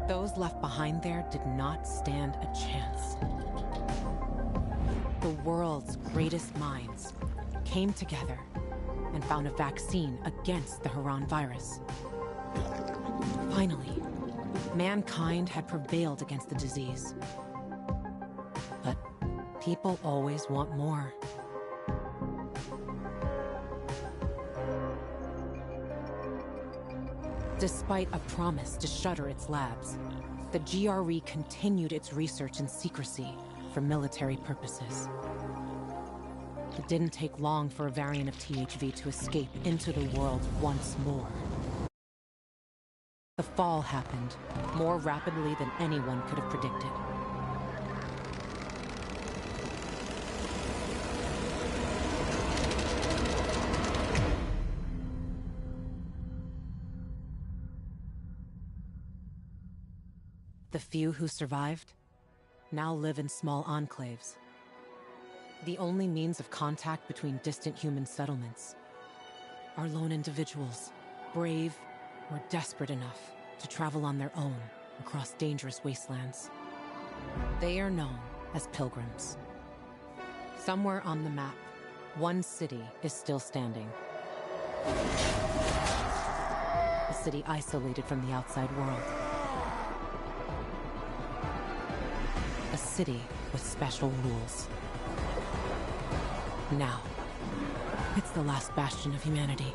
Those left behind there did not stand a chance. The world's greatest minds came together and found a vaccine against the Haran virus. Finally, mankind had prevailed against the disease. But people always want more. Despite a promise to shutter its labs, the GRE continued its research in secrecy for military purposes. It didn't take long for a variant of THV to escape into the world once more. The fall happened more rapidly than anyone could have predicted. The few who survived now live in small enclaves, the only means of contact between distant human settlements are lone individuals, brave or desperate enough to travel on their own across dangerous wastelands. They are known as pilgrims. Somewhere on the map, one city is still standing. A city isolated from the outside world. A city with special rules. Now, it's the last bastion of humanity.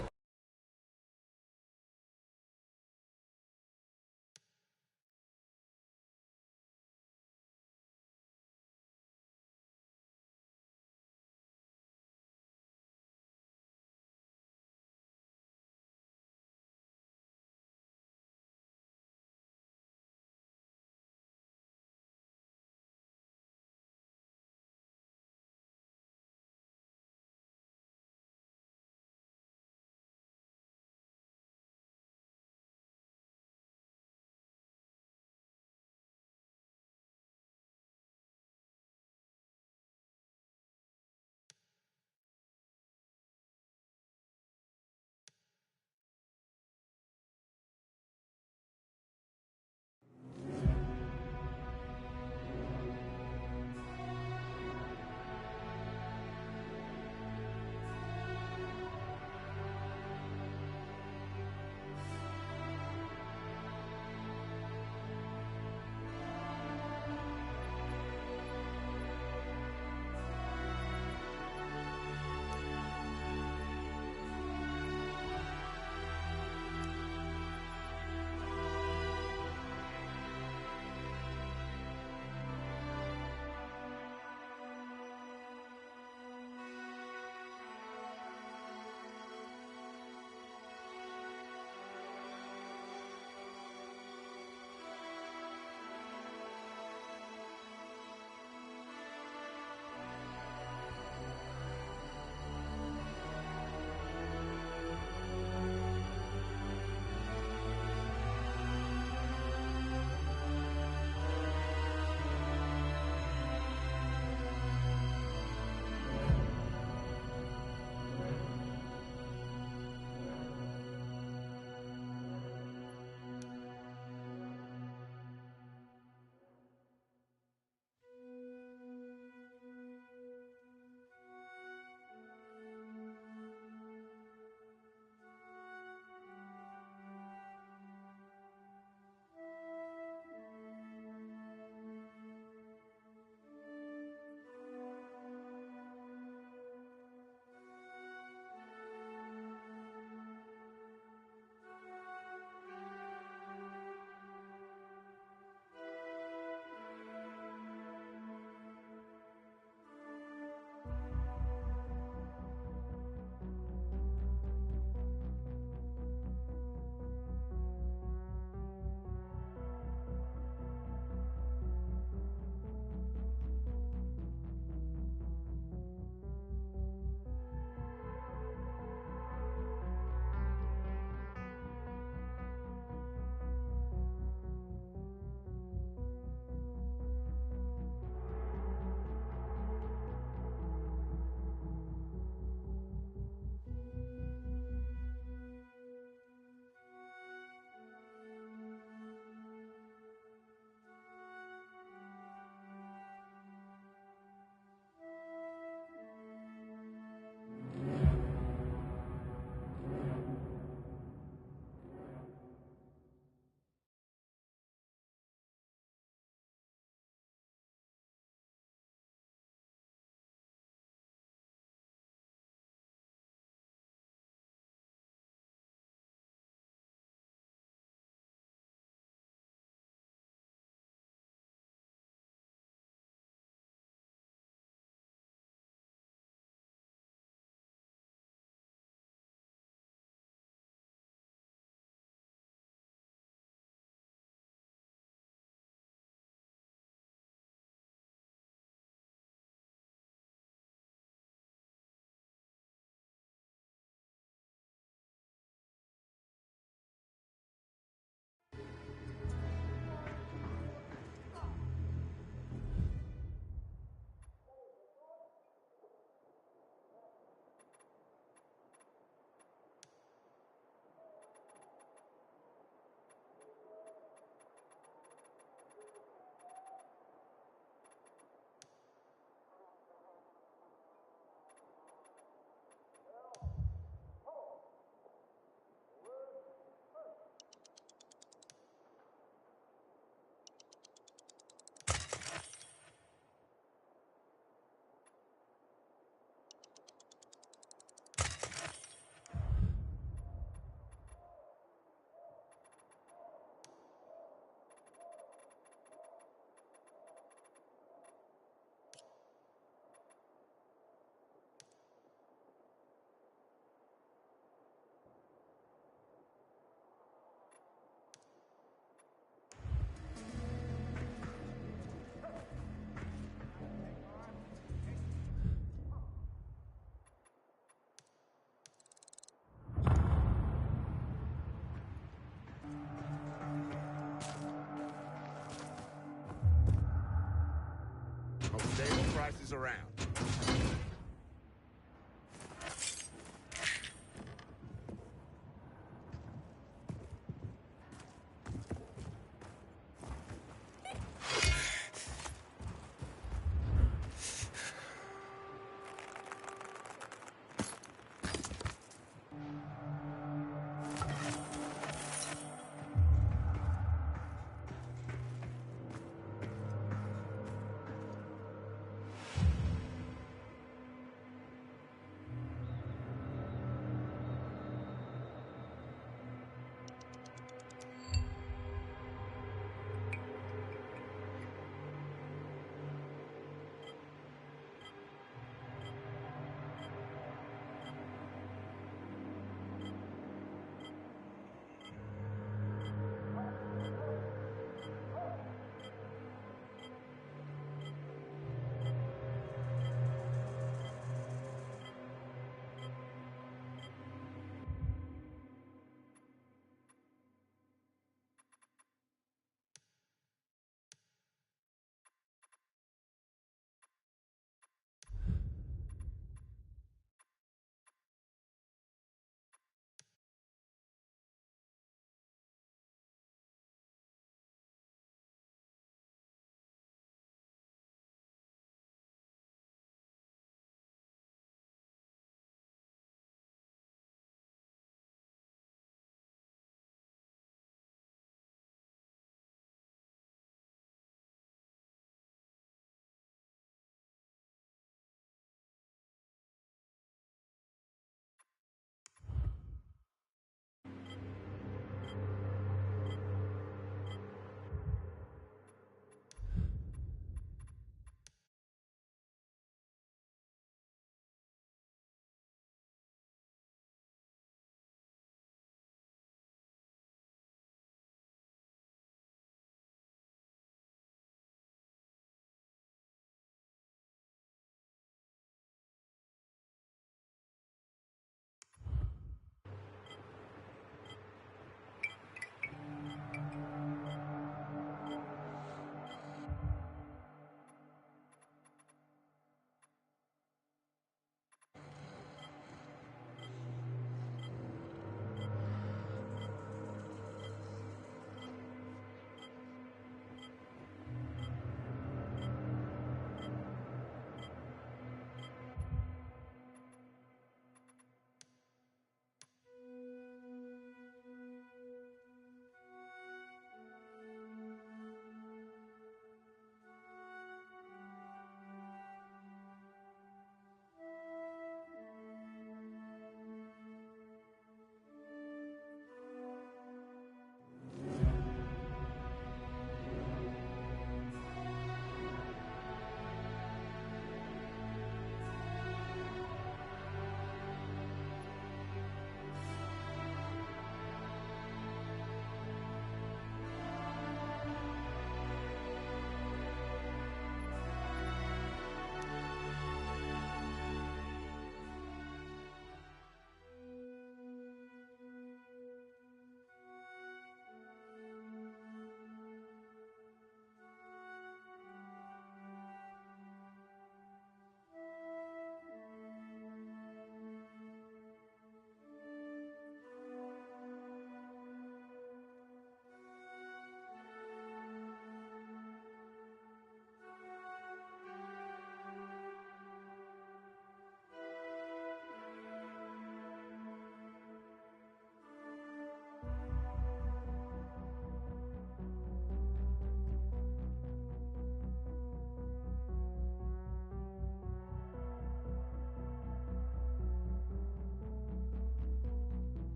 of stable prices around.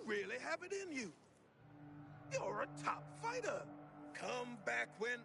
really have it in you. You're a top fighter. Come back when...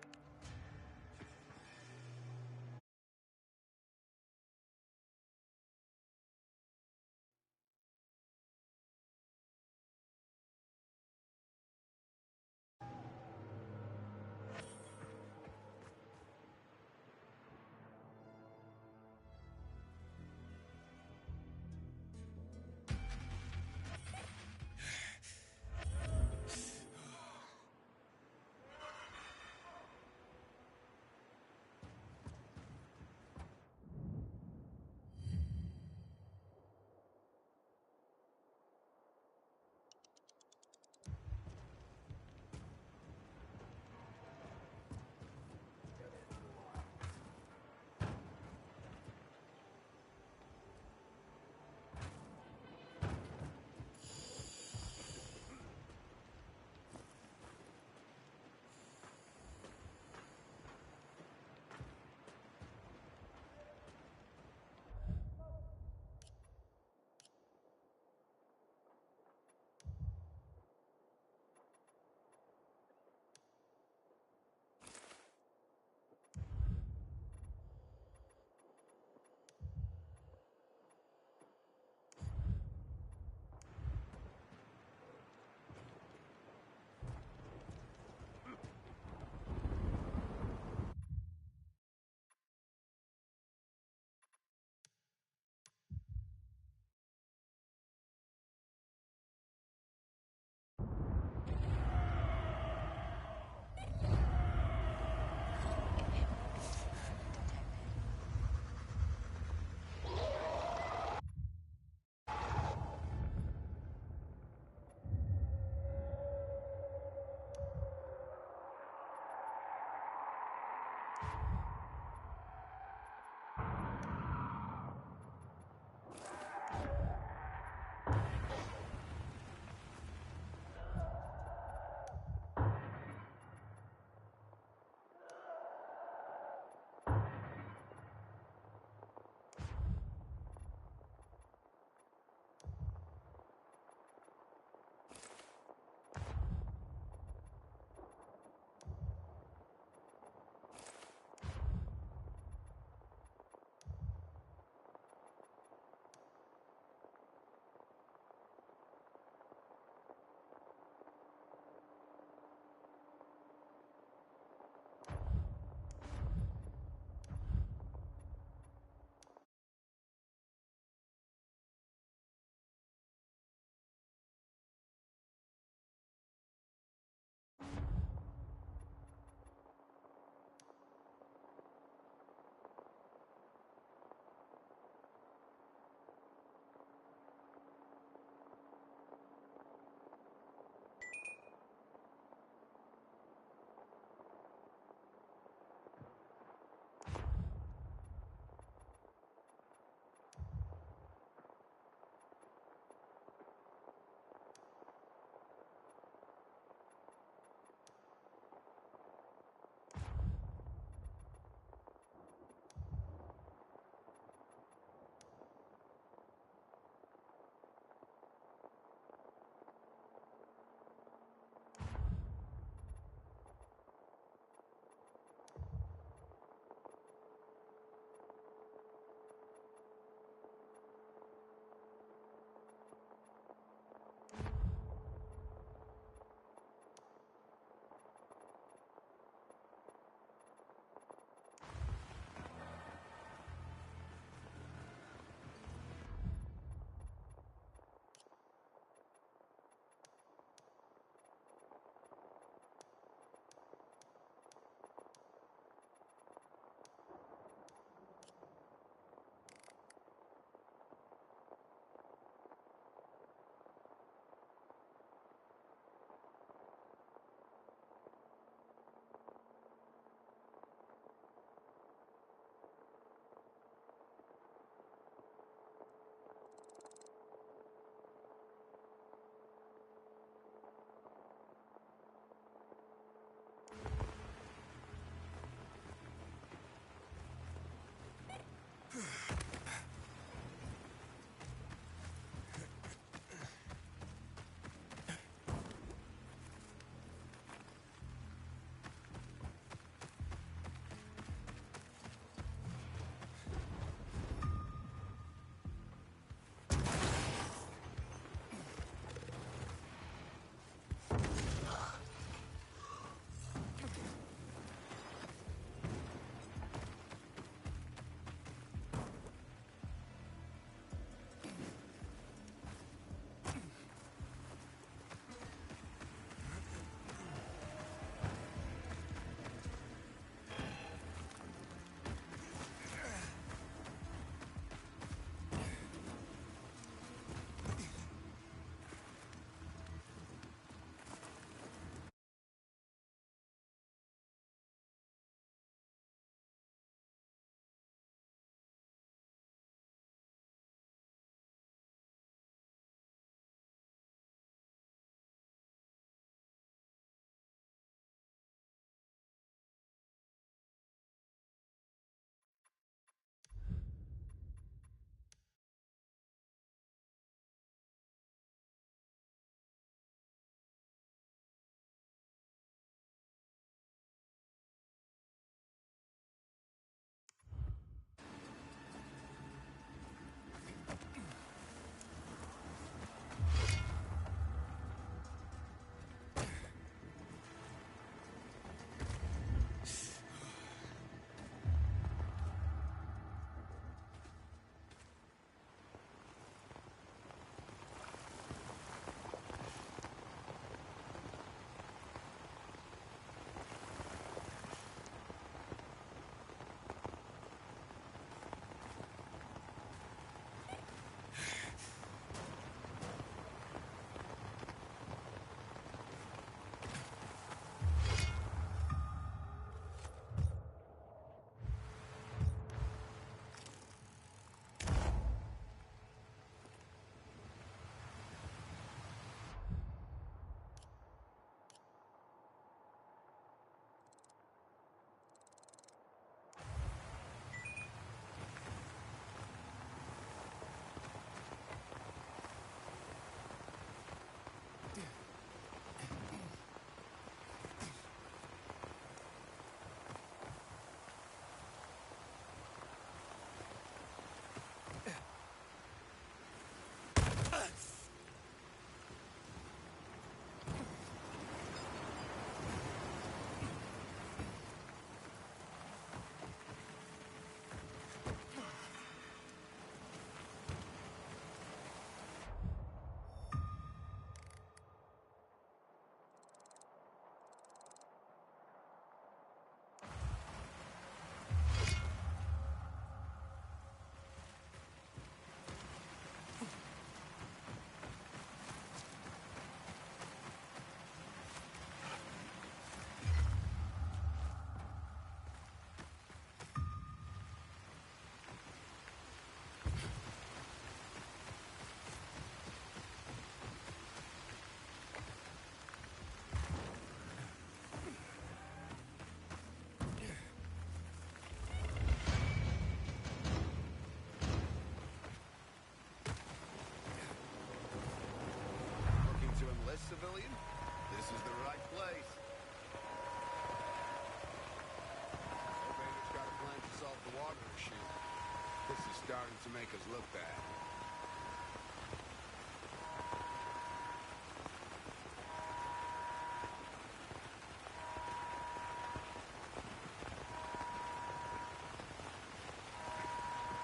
starting to make us look bad.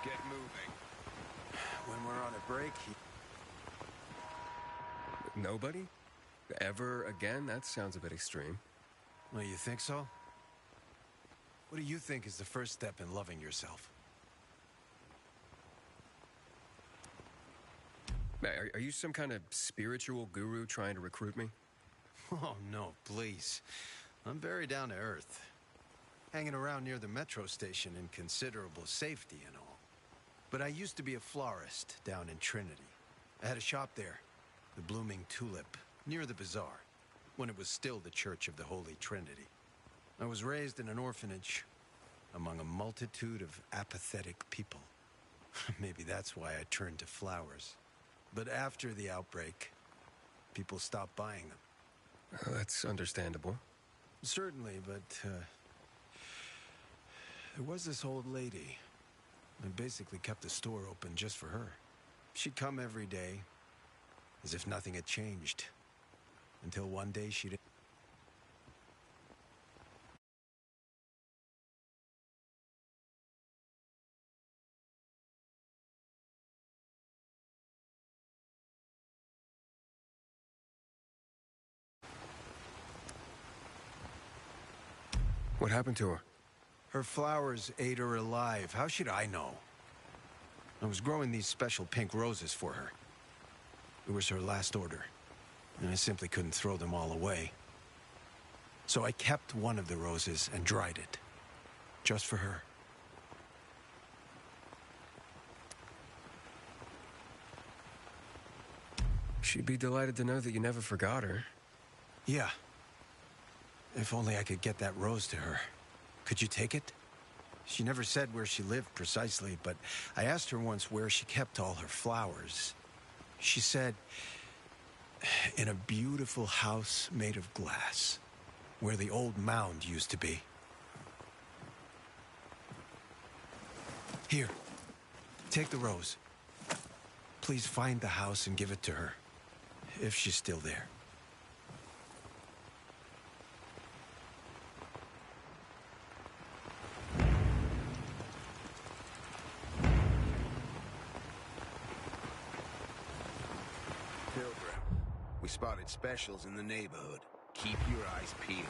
Get moving. When we're on a break, Nobody? Ever again? That sounds a bit extreme. Well, you think so? What do you think is the first step in loving yourself? Are you some kind of spiritual guru trying to recruit me? Oh, no, please. I'm very down to earth. Hanging around near the metro station in considerable safety and all. But I used to be a florist down in Trinity. I had a shop there, the Blooming Tulip, near the bazaar, when it was still the Church of the Holy Trinity. I was raised in an orphanage among a multitude of apathetic people. Maybe that's why I turned to flowers. But after the outbreak, people stopped buying them. That's understandable. Certainly, but there was this old lady. I basically kept the store open just for her. She'd come every day, as if nothing had changed. Until one day she'd... What happened to her? Her flowers ate her alive. How should I know? I was growing these special pink roses for her. It was her last order, and I simply couldn't throw them all away. So I kept one of the roses and dried it, just for her. She'd be delighted to know that you never forgot her. Yeah. If only I could get that rose to her. Could you take it? She never said where she lived precisely, but I asked her once where she kept all her flowers. She said, in a beautiful house made of glass, where the old mound used to be. Here, take the rose. Please find the house and give it to her, if she's still there. Pilgrim, we spotted specials in the neighborhood. Keep your eyes peeled.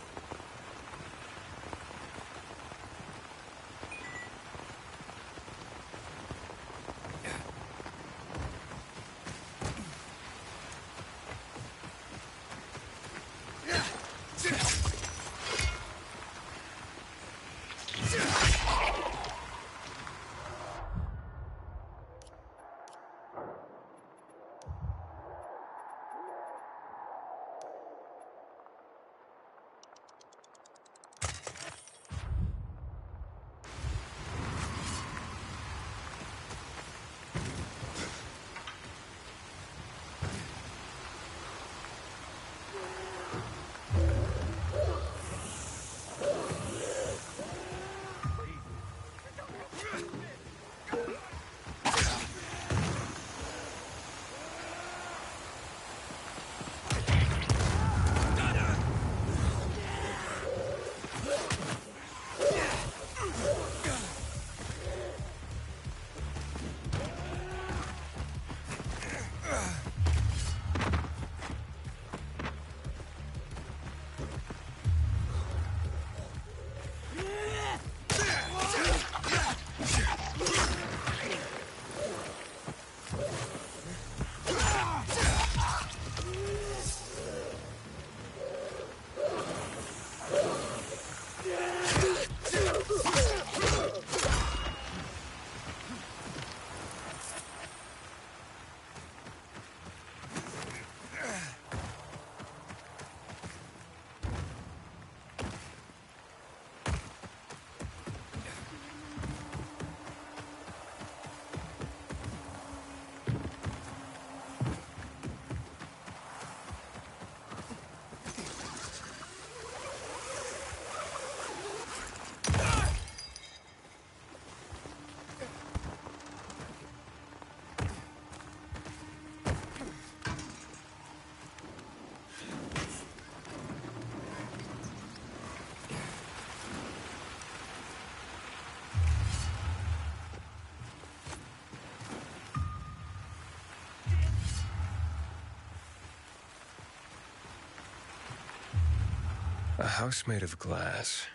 A house made of glass.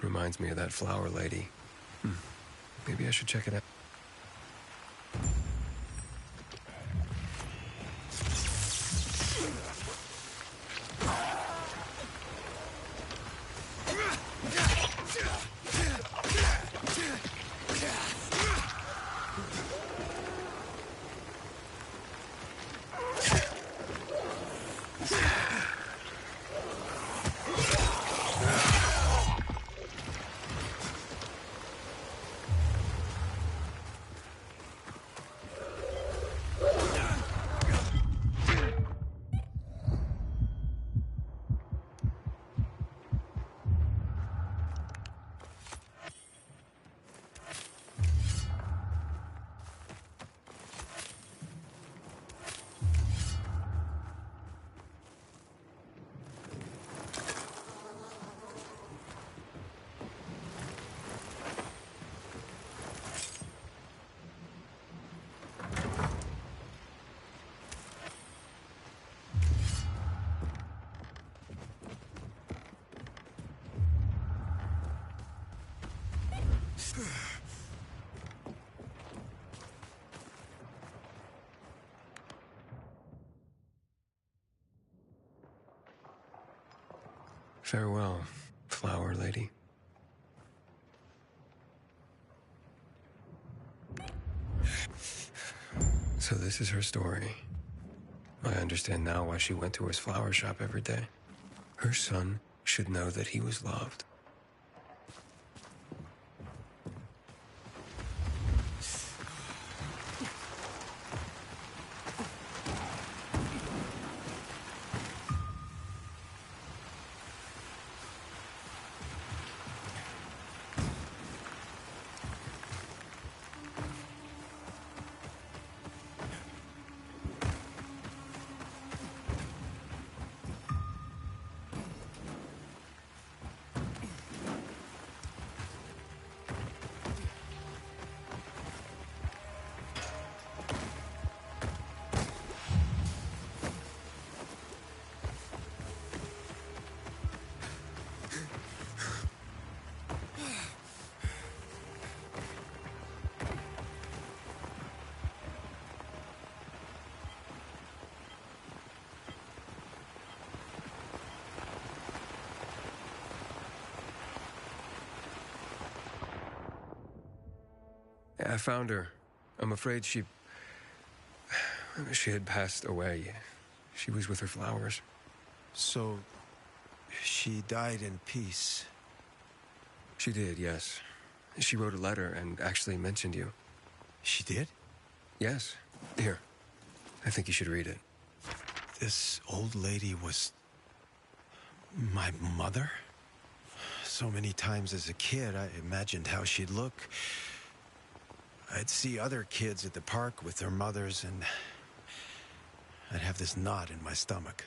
Reminds me of that flower lady. Maybe I should check it out. Farewell, flower lady. So this is her story. I understand now why she went to his flower shop every day. Her son should know that he was loved. I found her. I'm afraid she had passed away. She was with her flowers. So, she died in peace. She did, yes. She wrote a letter and actually mentioned you. She did? Yes. Here. I think you should read it. This old lady was my mother? So many times as a kid, I imagined how she'd look. I'd see other kids at the park with their mothers, and I'd have this knot in my stomach,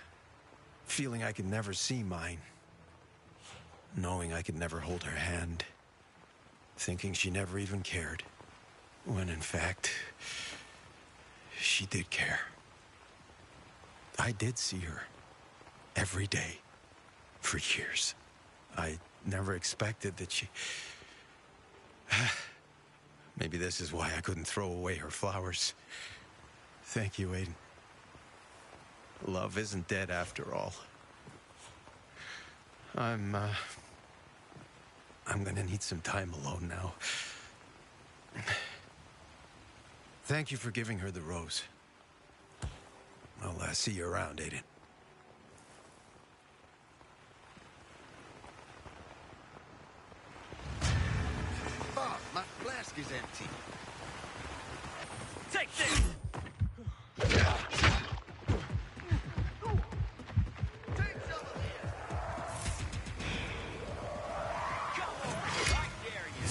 feeling I could never see mine, knowing I could never hold her hand, thinking she never even cared, when in fact, she did care. I did see her every day for years. I never expected that she... Maybe this is why I couldn't throw away her flowers. Thank you, Aiden. Love isn't dead after all. I'm gonna need some time alone now. Thank you for giving her the rose. I'll see you around, Aiden. Bob, my flask is empty. Take this! Take some of this. Come on, I dare you.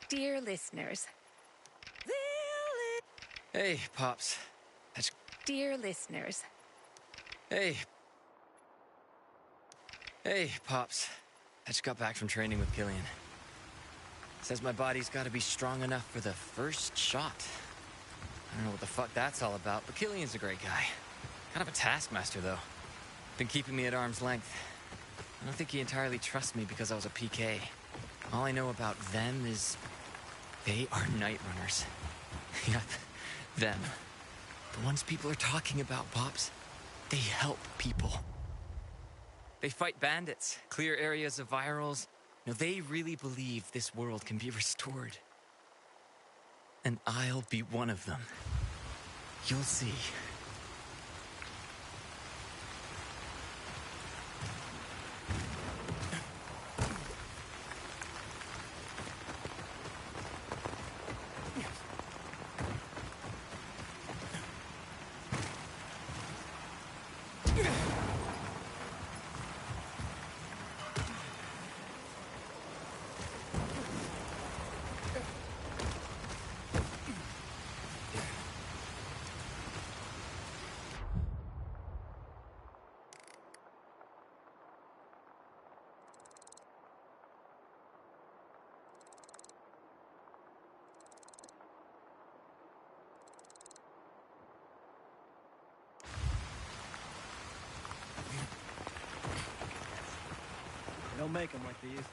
Dear listeners. Hey, Pops. Dear listeners. Hey, Pops. I just got back from training with Killian. Says my body's gotta be strong enough for the first shot. I don't know what the fuck that's all about, but Killian's a great guy. Kind of a taskmaster, though. Been keeping me at arm's length. I don't think he entirely trusts me because I was a PK. All I know about them is they are night runners. Yep, them. The ones people are talking about, Pops. They help people. They fight bandits, clear areas of virals. You know, they really believe this world can be restored. And I'll be one of them. You'll see. They don't make them like they used to.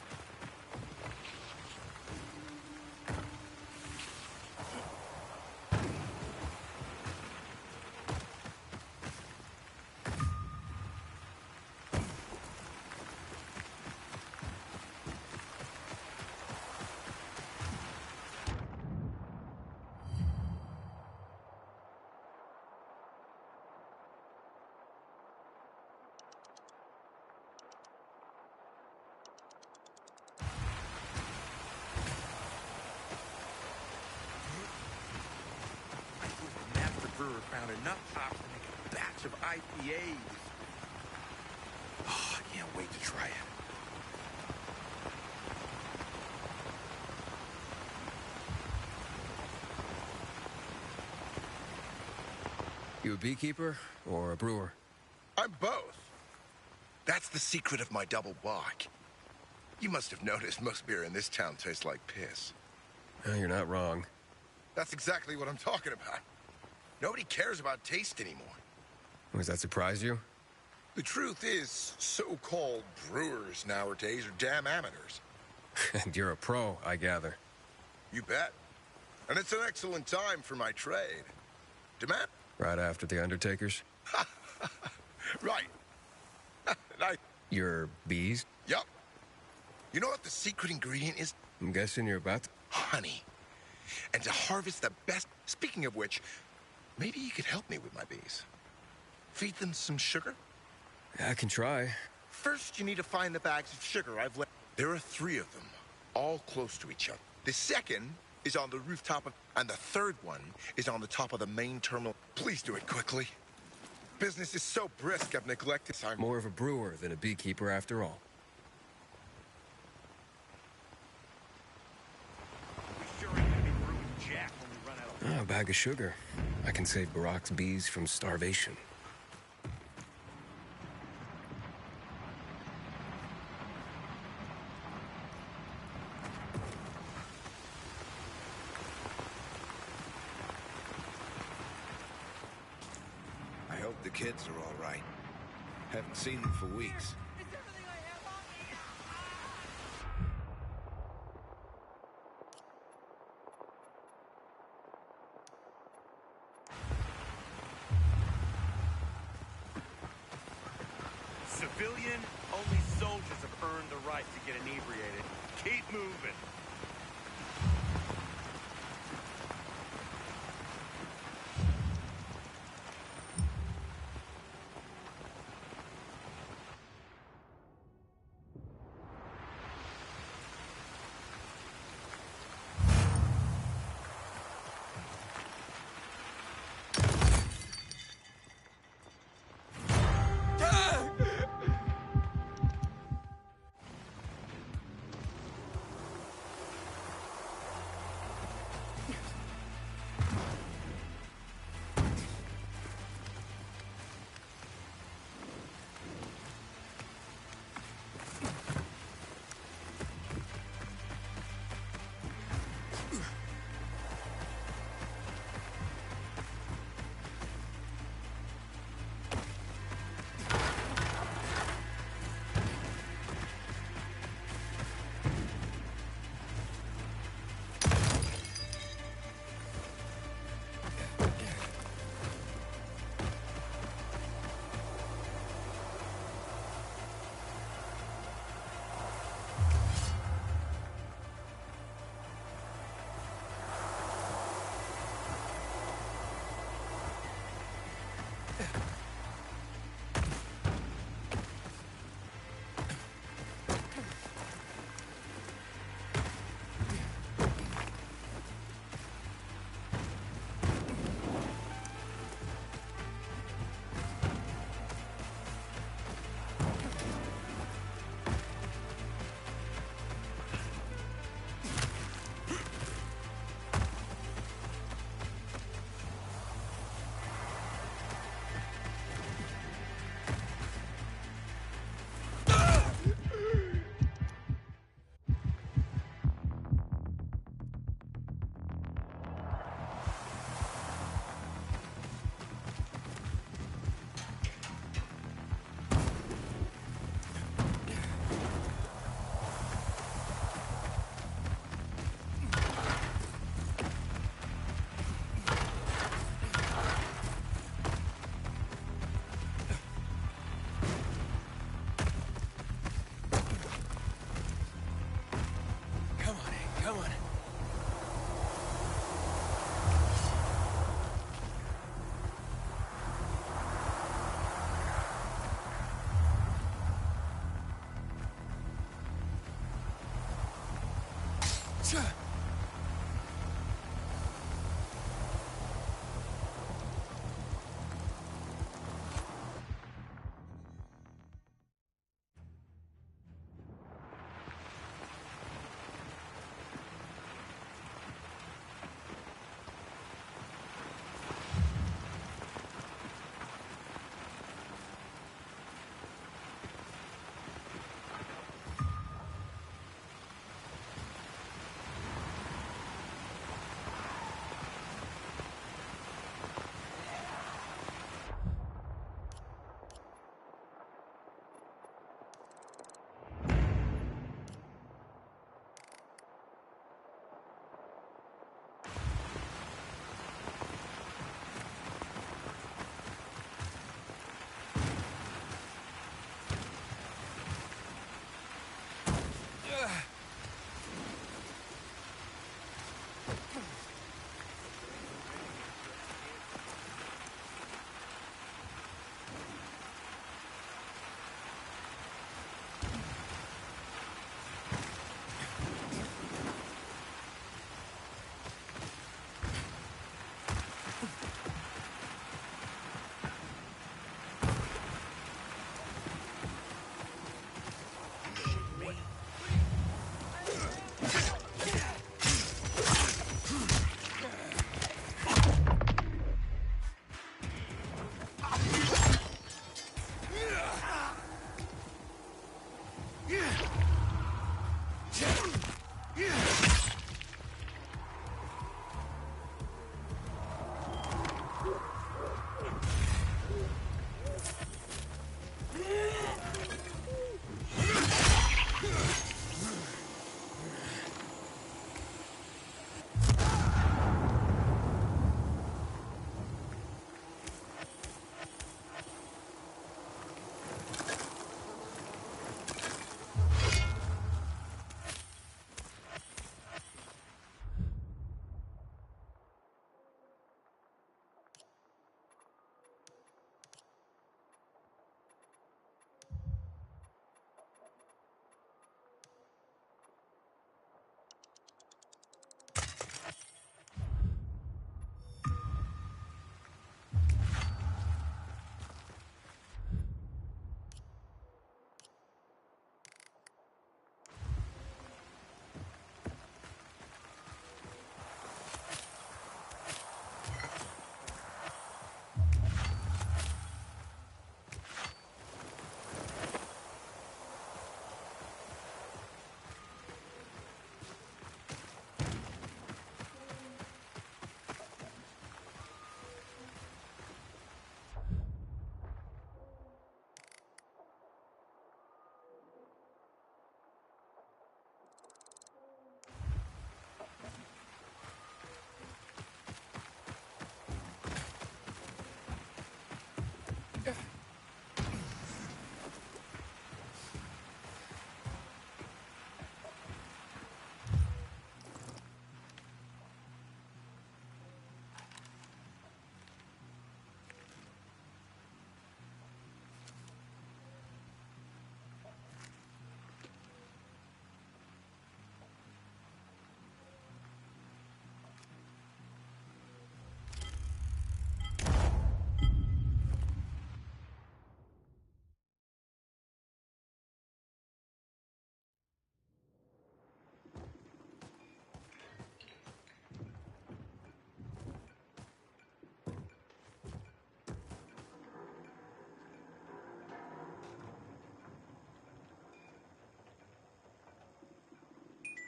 The master brewer found enough hops to make a batch of IPAs. Oh, I can't wait to try it. You a beekeeper or a brewer? I'm both. That's the secret of my double bock. You must have noticed most beer in this town tastes like piss. You're not wrong. That's exactly what I'm talking about. Nobody cares about taste anymore. Does that surprise you? The truth is, so-called brewers nowadays are damn amateurs. And you're a pro, I gather. You bet. And it's an excellent time for my trade. Demand? Right after the Undertakers? Right. Your bees? Yup. You know what the secret ingredient is? I'm guessing you're about to... Honey. And to harvest the best... Speaking of which, maybe you could help me with my bees. Feed them some sugar? I can try. First, you need to find the bags of sugar I've left. There are 3 of them, all close to each other. The second is on the rooftop of... And the third one is on the top of the main terminal. Please do it quickly. Business is so brisk, I've neglected time. More of a brewer than a beekeeper after all. We sure ain't gonna be brewing jack when we run out of... A bag of sugar. I can save Barack's bees from starvation. I hope the kids are all right. Haven't seen them for weeks. Civilian, only soldiers have earned the right to get inebriated. Keep moving.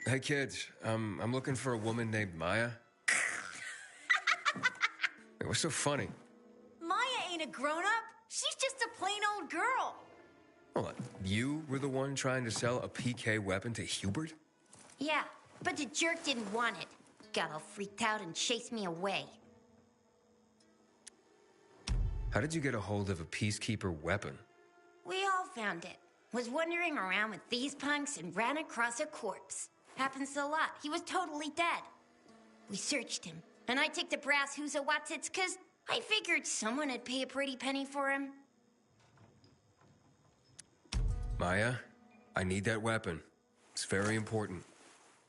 Hey, kids. I'm looking for a woman named Maya. Hey, what's so funny? Maya ain't a grown-up. She's just a plain old girl. Hold on. You were the one trying to sell a PK weapon to Hubert? Yeah, but the jerk didn't want it. Got all freaked out and chased me away. How did you get a hold of a peacekeeper weapon? We all found it. Was wandering around with these punks and ran across a corpse. Happens a lot. He was totally dead. We searched him, and I took the brass who's a Watsits, 'cause I figured someone would pay a pretty penny for him. Maya, I need that weapon. It's very important.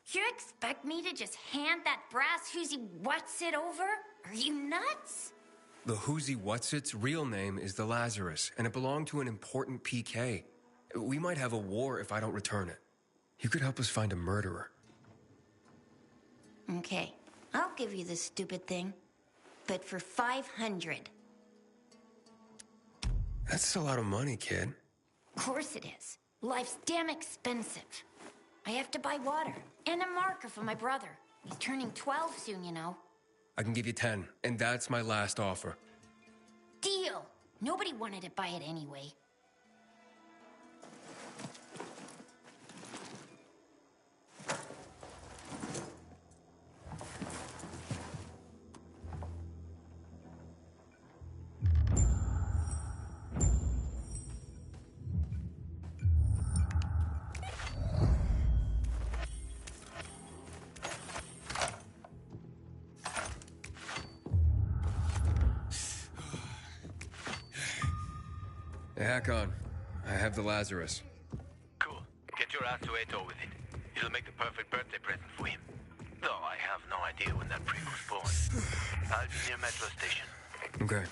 You expect me to just hand that brass whoozy Watsit over? Are you nuts? The Whoozy Whatsit's real name is the Lazarus, and it belonged to an important PK. We might have a war if I don't return it. You could help us find a murderer. Okay, I'll give you this stupid thing. But for 500. That's a lot of money, kid. Of course it is. Life's damn expensive. I have to buy water and a marker for my brother. He's turning 12 soon, you know. I can give you 10, and that's my last offer. Deal! Nobody wanted to buy it anyway. Hey, Hakon, I have the Lazarus. Cool. Get your ass to Ato with it. It'll make the perfect birthday present for him. Though I have no idea when that prick was born. I'll be near Metro Station. Okay.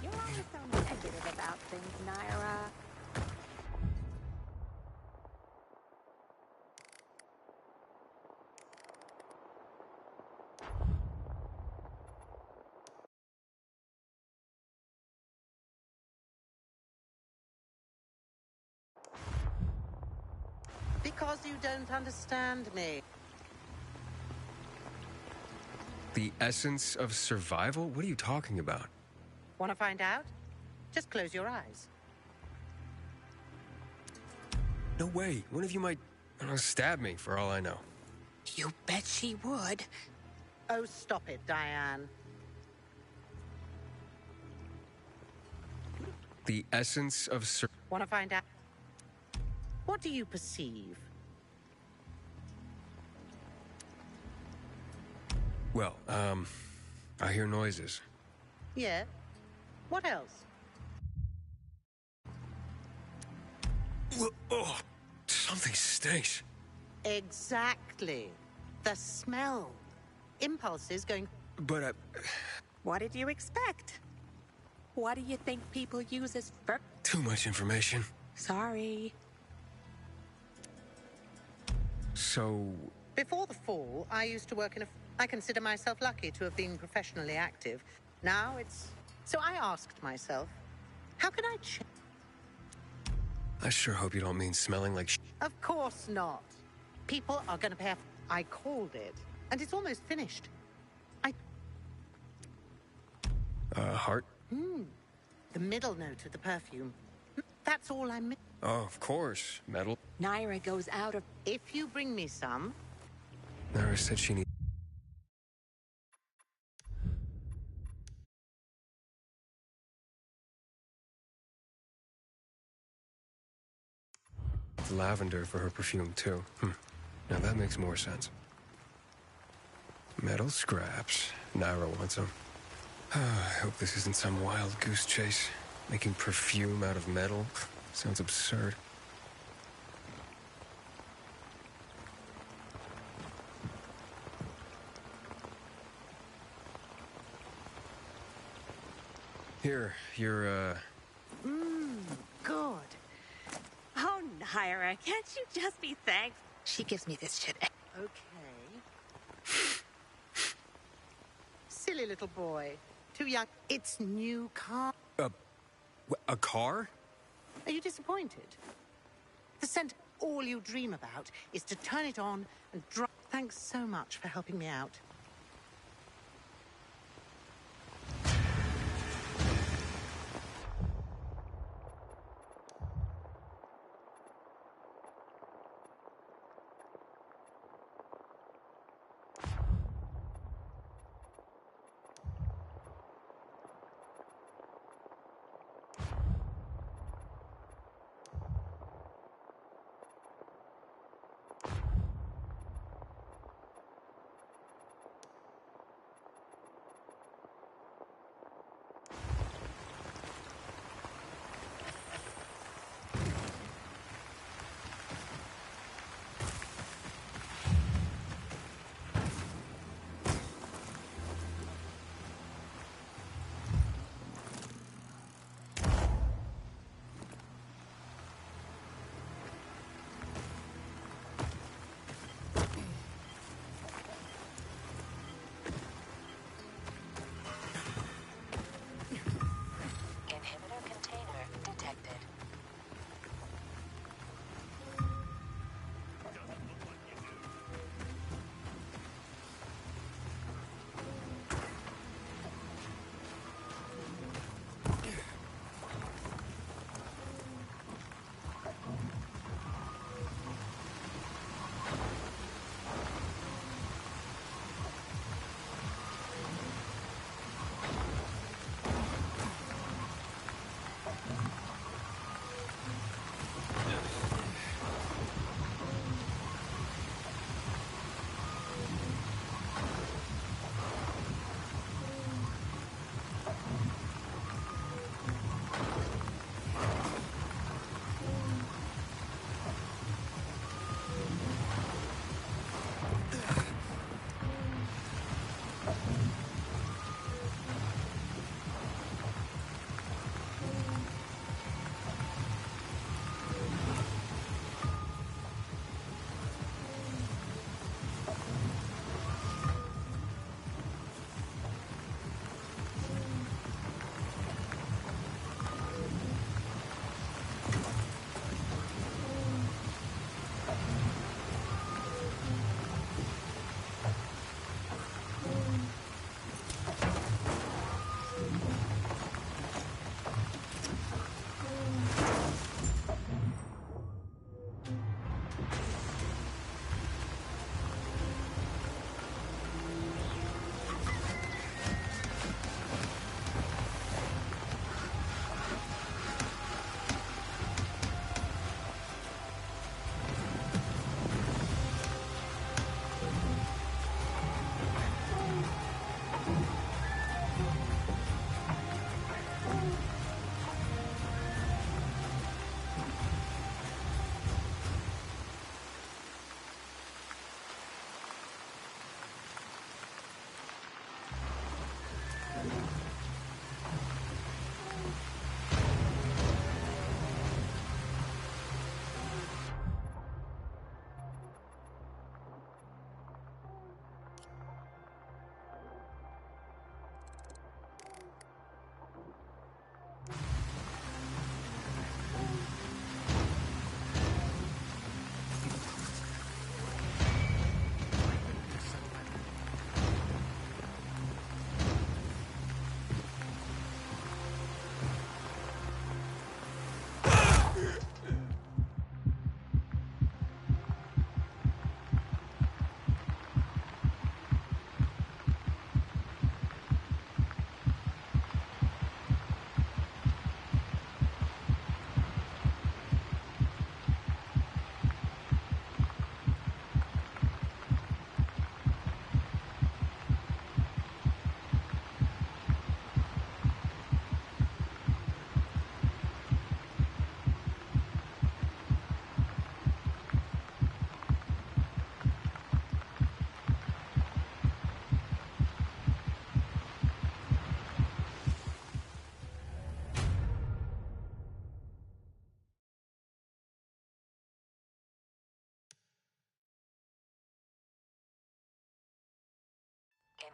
You're always so negative about things, Naira. Because you don't understand me. The essence of survival? What are you talking about? Want to find out? Just close your eyes. No way. One of you might, I don't know, stab me for all I know. You bet she would. Oh, stop it, Diane. The essence of Want to find out? What do you perceive? Well, I hear noises. Yeah. What else? Oh, something stinks. Exactly. The smell. Impulses going... But What did you expect? What do you think people use as too much information. Sorry. So... Before the fall, I used to work in a... I consider myself lucky to have been professionally active. Now it's... So I asked myself, how can I change? I sure hope you don't mean smelling like Of course not. People are going to pay... I called it, and it's almost finished. heart? The middle note of the perfume. That's all I'm missing. Oh, of course. Metal. Naira goes out of... If you bring me some... Nara said she needs... lavender for her perfume, too. Now that makes more sense. Metal scraps. Naira wants them. I hope this isn't some wild goose chase. Making perfume out of metal. Sounds absurd. Here, you're, Good. Oh, Naira, can't you just be thankful? She gives me this shit. Okay. Silly little boy. Too young. It's new car. a car? Are you disappointed? The scent, all you dream about is to turn it on and drop. Thanks so much for helping me out.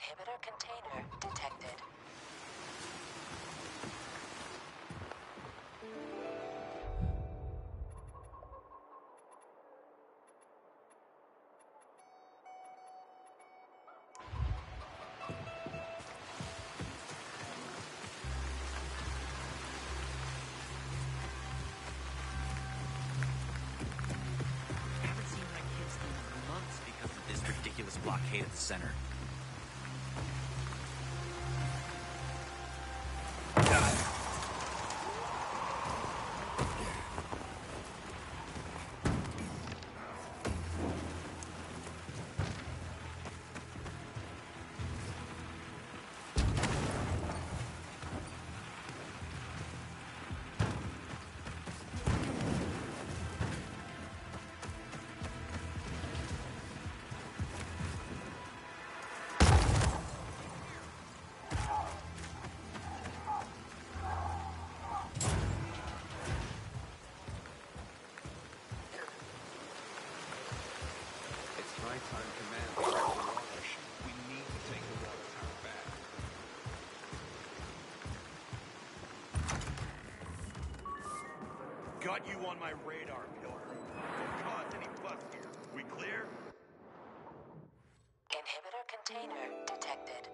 Inhibitor container detected. Haven't seen my kids in months because of this ridiculous blockade at the center. It's nighttime, Command. The water shoot. We need to take the water tower back. Got you on my radar, Pilgrim. Don't cause any fuss here. We clear? Inhibitor container detected.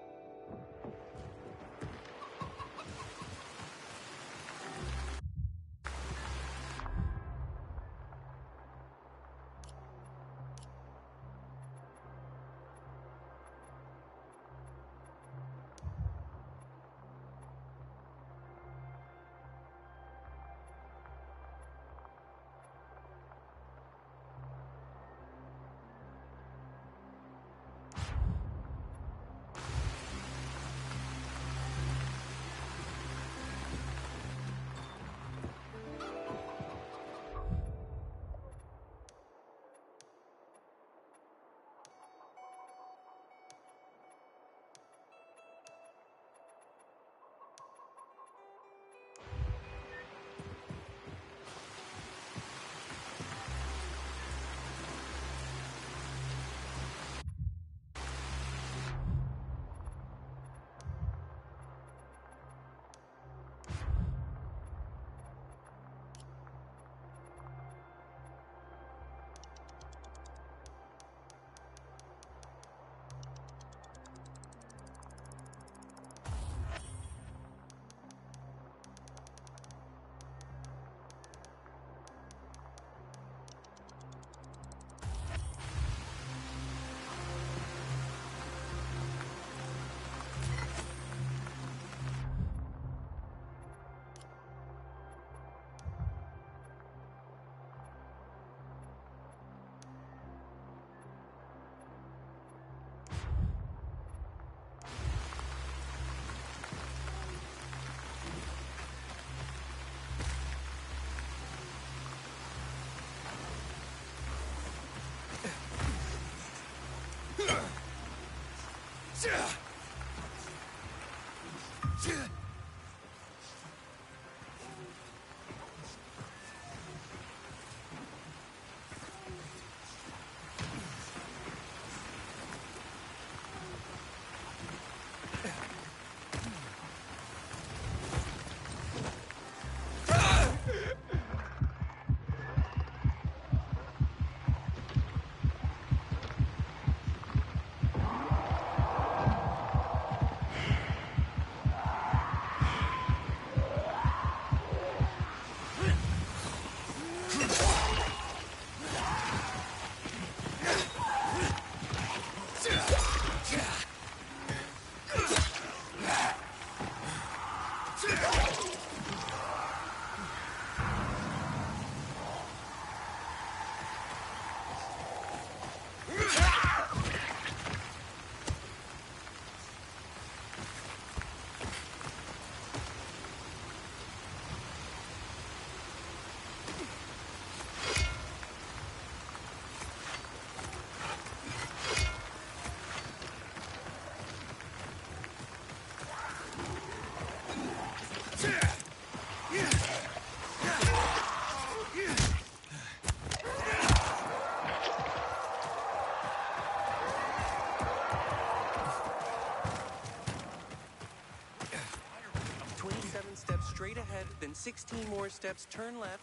16 more steps, turn left.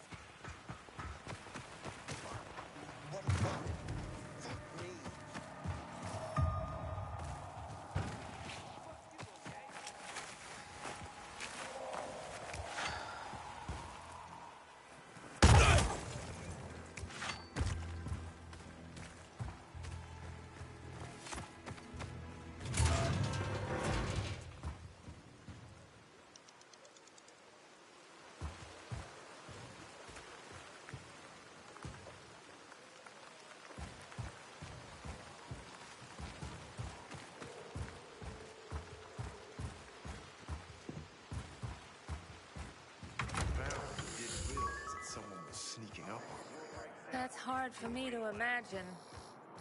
Sneaking up on me. That's hard for me to imagine.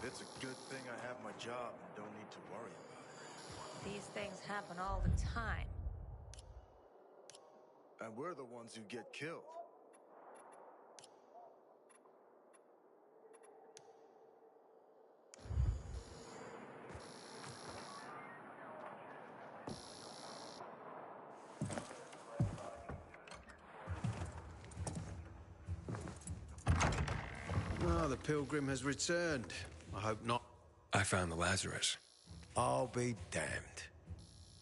It's a good thing I have my job and don't need to worry about it. These things happen all the time. And we're the ones who get killed. Ah, the pilgrim has returned. I hope not. I found the Lazarus. I'll be damned.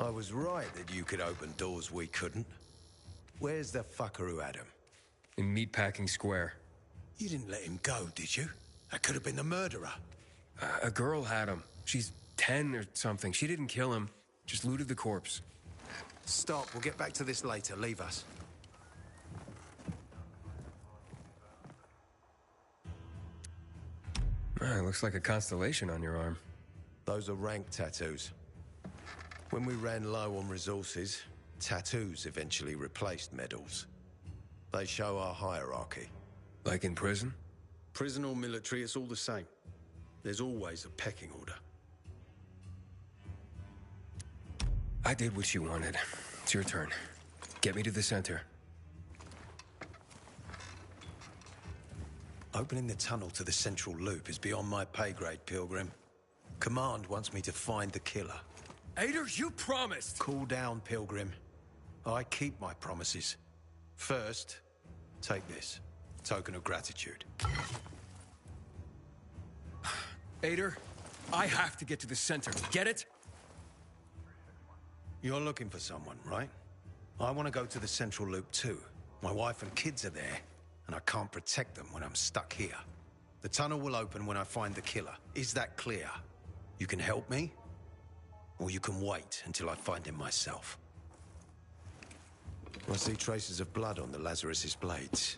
I was right that you could open doors we couldn't. Where's the fucker who had him? In Meatpacking Square. You didn't let him go, did you? That could have been the murderer. A girl had him. She's 10 or something. She didn't kill him. Just looted the corpse. Stop. We'll get back to this later. Leave us. Looks like a constellation on your arm. Those are rank tattoos. When we ran low on resources, tattoos eventually replaced medals. They show our hierarchy. Like in prison? Prison or military, it's all the same. There's always a pecking order. I did what you wanted. It's your turn. Get me to the center. Opening the tunnel to the central loop is beyond my pay grade, Pilgrim. Command wants me to find the killer. Ader, you promised! Cool down, Pilgrim. I keep my promises. First, take this. Token of gratitude. Ader, I have to get to the center. Get it? You're looking for someone, right? I want to go to the central loop too. My wife and kids are there, and I can't protect them when I'm stuck here. The tunnel will open when I find the killer. Is that clear? You can help me, or you can wait until I find him myself. I see traces of blood on the Lazarus's blades.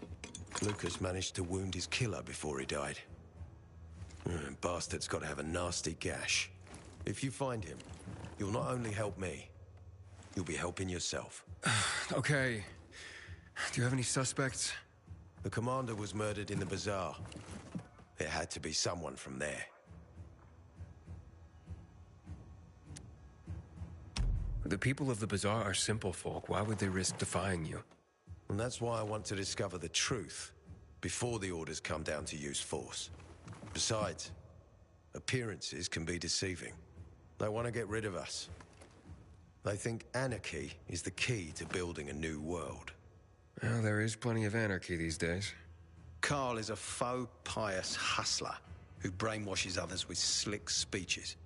Lucas managed to wound his killer before he died. Bastard's got to have a nasty gash. If you find him, you'll not only help me, you'll be helping yourself. Okay. Do you have any suspects? The commander was murdered in the bazaar. It had to be someone from there. The people of the bazaar are simple folk. Why would they risk defying you? And that's why I want to discover the truth before the orders come down to use force. Besides, appearances can be deceiving. They want to get rid of us. They think anarchy is the key to building a new world. Well, there is plenty of anarchy these days. Carl is a faux pious hustler who brainwashes others with slick speeches.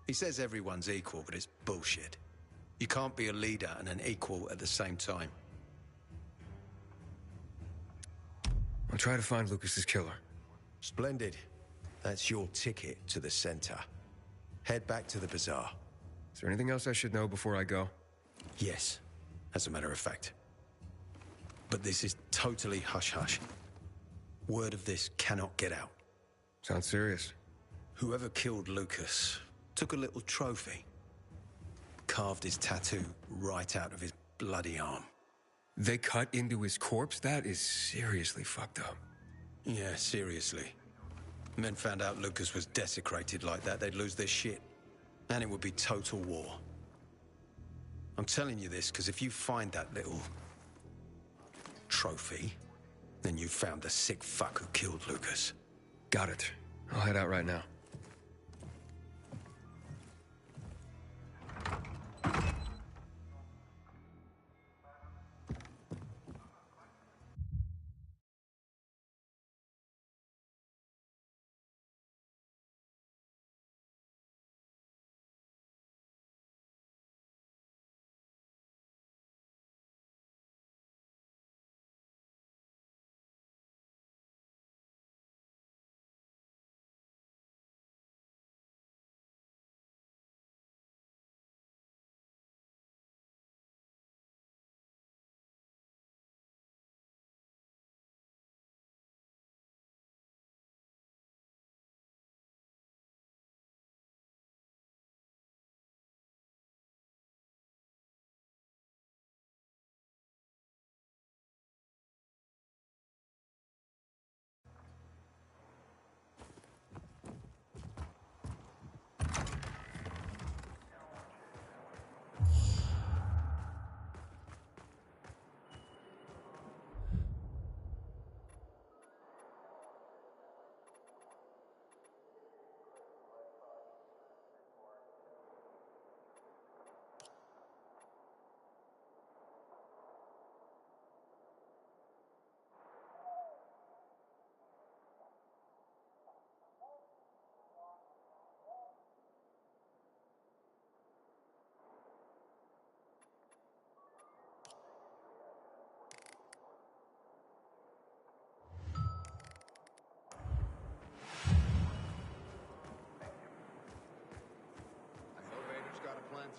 He says everyone's equal, but it's bullshit. You can't be a leader and an equal at the same time. I'll try to find Lucas's killer. Splendid. That's your ticket to the center. Head back to the bazaar. Is there anything else I should know before I go? Yes, as a matter of fact. But this is totally hush-hush. Word of this cannot get out. Sounds serious. Whoever killed Lucas took a little trophy. Carved his tattoo right out of his bloody arm. They cut into his corpse? That is seriously fucked up. Yeah, seriously. Men found out Lucas was desecrated like that, they'd lose their shit. And it would be total war. I'm telling you this because if you find that little trophy, then you found the sick fuck who killed Lucas. Got it. I'll head out right now.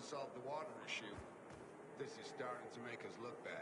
solve the water issue. This is starting to make us look bad.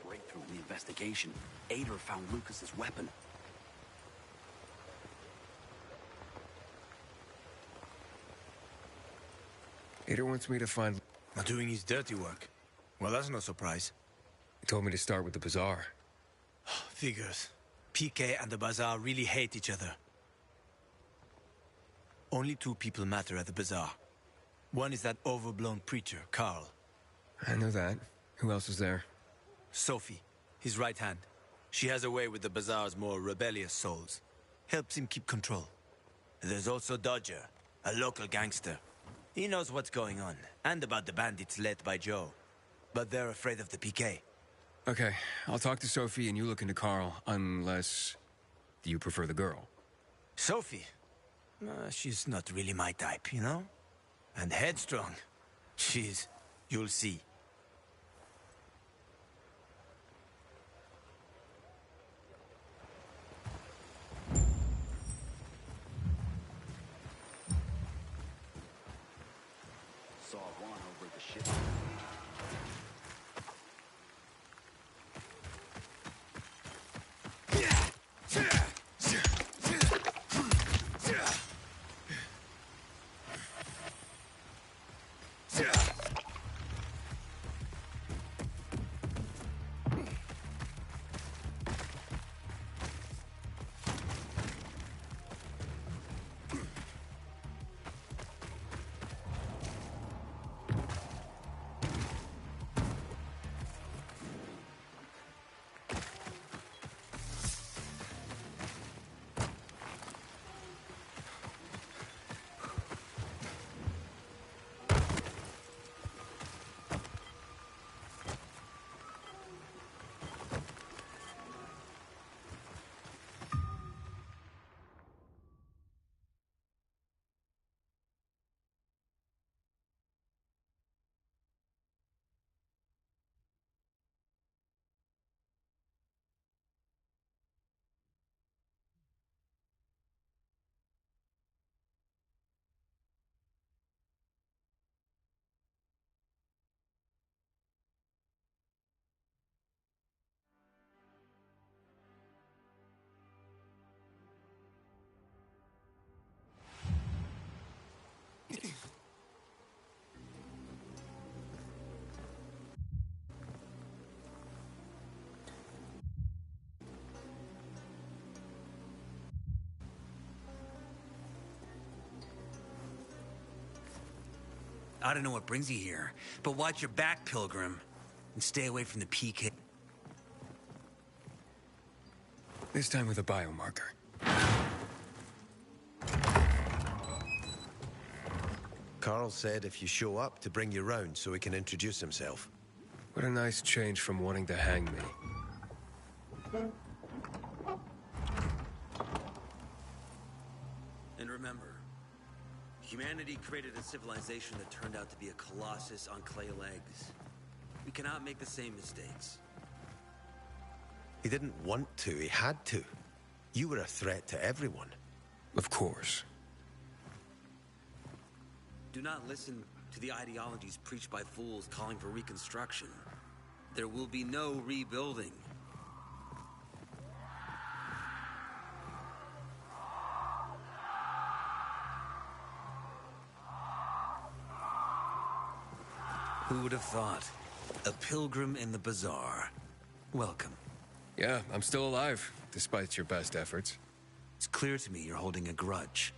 Breakthrough in the investigation. Ader found Lucas's weapon. Ader wants me to find... Not doing his dirty work. Well, that's no surprise. He told me to start with the bazaar. Figures. PK and the bazaar really hate each other. Only two people matter at the bazaar. One is that overblown preacher, Carl. I know that. Who else is there? Sophie, his right hand. She has a way with the bazaar's more rebellious souls. Helps him keep control. There's also Dodger, a local gangster. He knows what's going on, and about the bandits led by Joe. But they're afraid of the PK. Okay, I'll talk to Sophie and you look into Carl, unless... you prefer the girl. Sophie? She's not really my type, you know? And headstrong. She's... you'll see. Saw one over the ship. I don't know what brings you here, but watch your back, Pilgrim, and stay away from the PK. This time with a biomarker. Carl said if you show up to bring you round so he can introduce himself. What a nice change from wanting to hang me. And remember, humanity created a civilization that turned out to be a colossus on clay legs. We cannot make the same mistakes. He didn't want to, he had to. You were a threat to everyone. Of course. Do not listen to the ideologies preached by fools calling for reconstruction. There will be no rebuilding. Who would have thought? A pilgrim in the bazaar. Welcome. Yeah, I'm still alive, despite your best efforts. It's clear to me you're holding a grudge.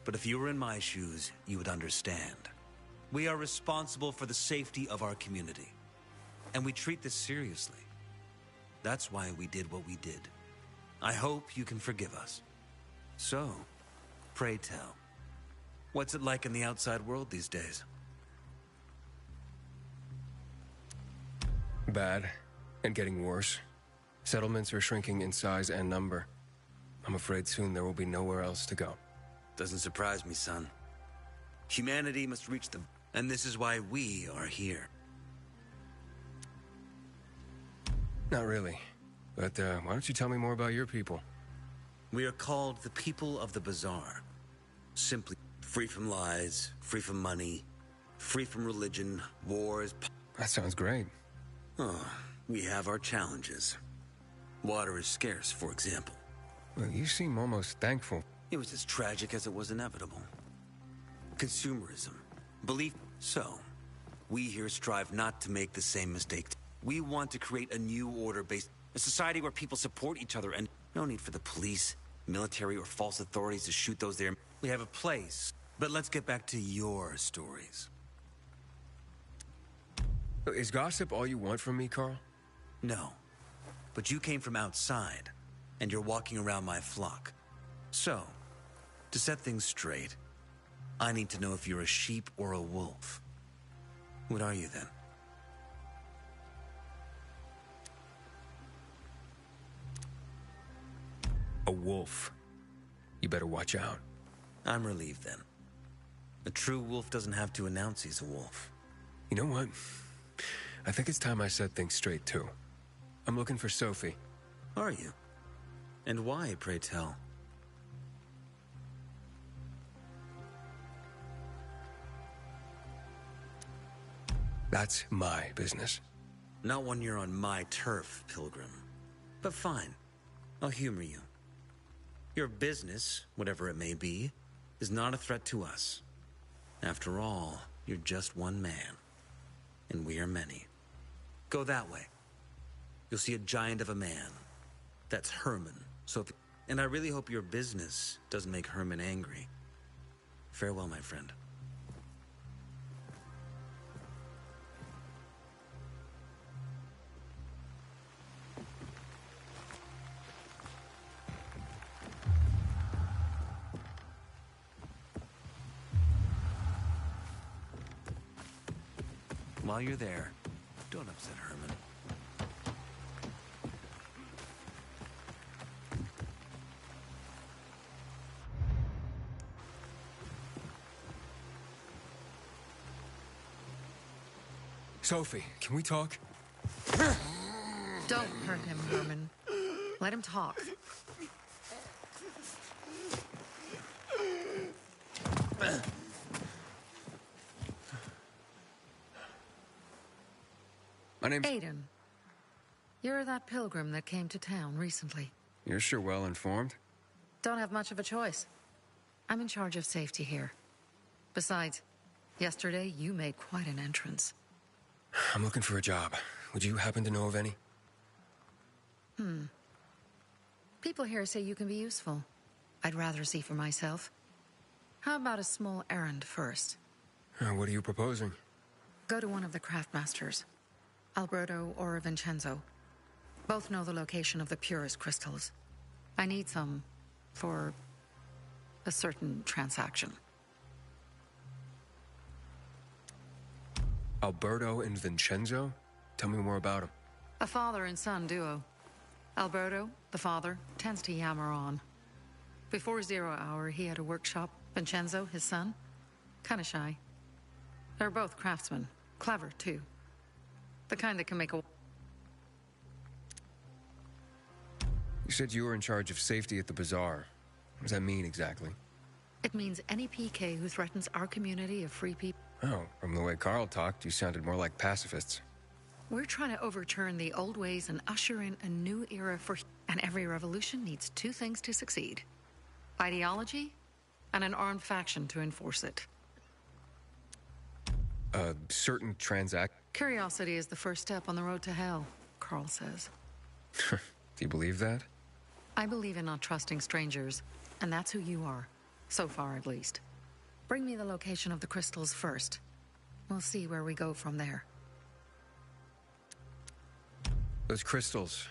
But if you were in my shoes, you would understand. We are responsible for the safety of our community. And we treat this seriously. That's why we did what we did. I hope you can forgive us. So, pray tell, what's it like in the outside world these days? Bad, and getting worse. Settlements are shrinking in size and number. I'm afraid soon there will be nowhere else to go. Doesn't surprise me, son. Humanity must reach the... And this is why we are here. Not really. But why don't you tell me more about your people? We are called the people of the bazaar. Simply free from lies, free from money, free from religion, wars... That sounds great. Oh, we have our challenges. Water is scarce, for example. Well, you seem almost thankful. It was as tragic as it was inevitable. Consumerism. Belief. So, we here strive not to make the same mistakes. We want to create a new order based... A society where people support each other and... No need for the police, military, or false authorities to shoot those there. We have a place. But let's get back to your stories. Is gossip all you want from me, Carl? No. But you came from outside, and you're walking around my flock. So, to set things straight, I need to know if you're a sheep or a wolf. What are you then? A wolf. You better watch out. I'm relieved then. A true wolf doesn't have to announce he's a wolf. You know what? I think it's time I set things straight, too. I'm looking for Sophie. Are you? And why, pray tell? That's my business. Not when you're on my turf, Pilgrim. But fine. I'll humor you. Your business, whatever it may be, is not a threat to us. After all, you're just one man. And we are many. Go that way. You'll see a giant of a man. That's Herman. And I really hope your business doesn't make Herman angry. Farewell, my friend. While you're there, don't upset Herman. Sophie, can we talk? Don't hurt him, Herman. Let him talk. My name's... Aiden. You're that pilgrim that came to town recently. You're sure well informed. Don't have much of a choice. I'm in charge of safety here. Besides, yesterday you made quite an entrance. I'm looking for a job. Would you happen to know of any? People here say you can be useful. I'd rather see for myself. How about a small errand first? What are you proposing? Go to one of the craftmasters. Alberto or Vincenzo. Both know the location of the purest crystals. I need some for a certain transaction. Alberto and Vincenzo? Tell me more about them. A father and son duo. Alberto, the father, tends to yammer on. Before 0 hour, he had a workshop. Vincenzo, his son, kinda shy. They're both craftsmen. Clever, too. The kind that can make a... You said you were in charge of safety at the bazaar. What does that mean exactly? It means any PK who threatens our community of free people... Oh, from the way Carl talked, you sounded more like pacifists. We're trying to overturn the old ways and usher in a new era for... And every revolution needs two things to succeed. Ideology and an armed faction to enforce it. a certain transact. Curiosity is the first step on the road to hell, Carl says. Do you believe that? I believe in not trusting strangers, and that's who you are. So far, at least. Bring me the location of the crystals first. We'll see where we go from there. Those crystals.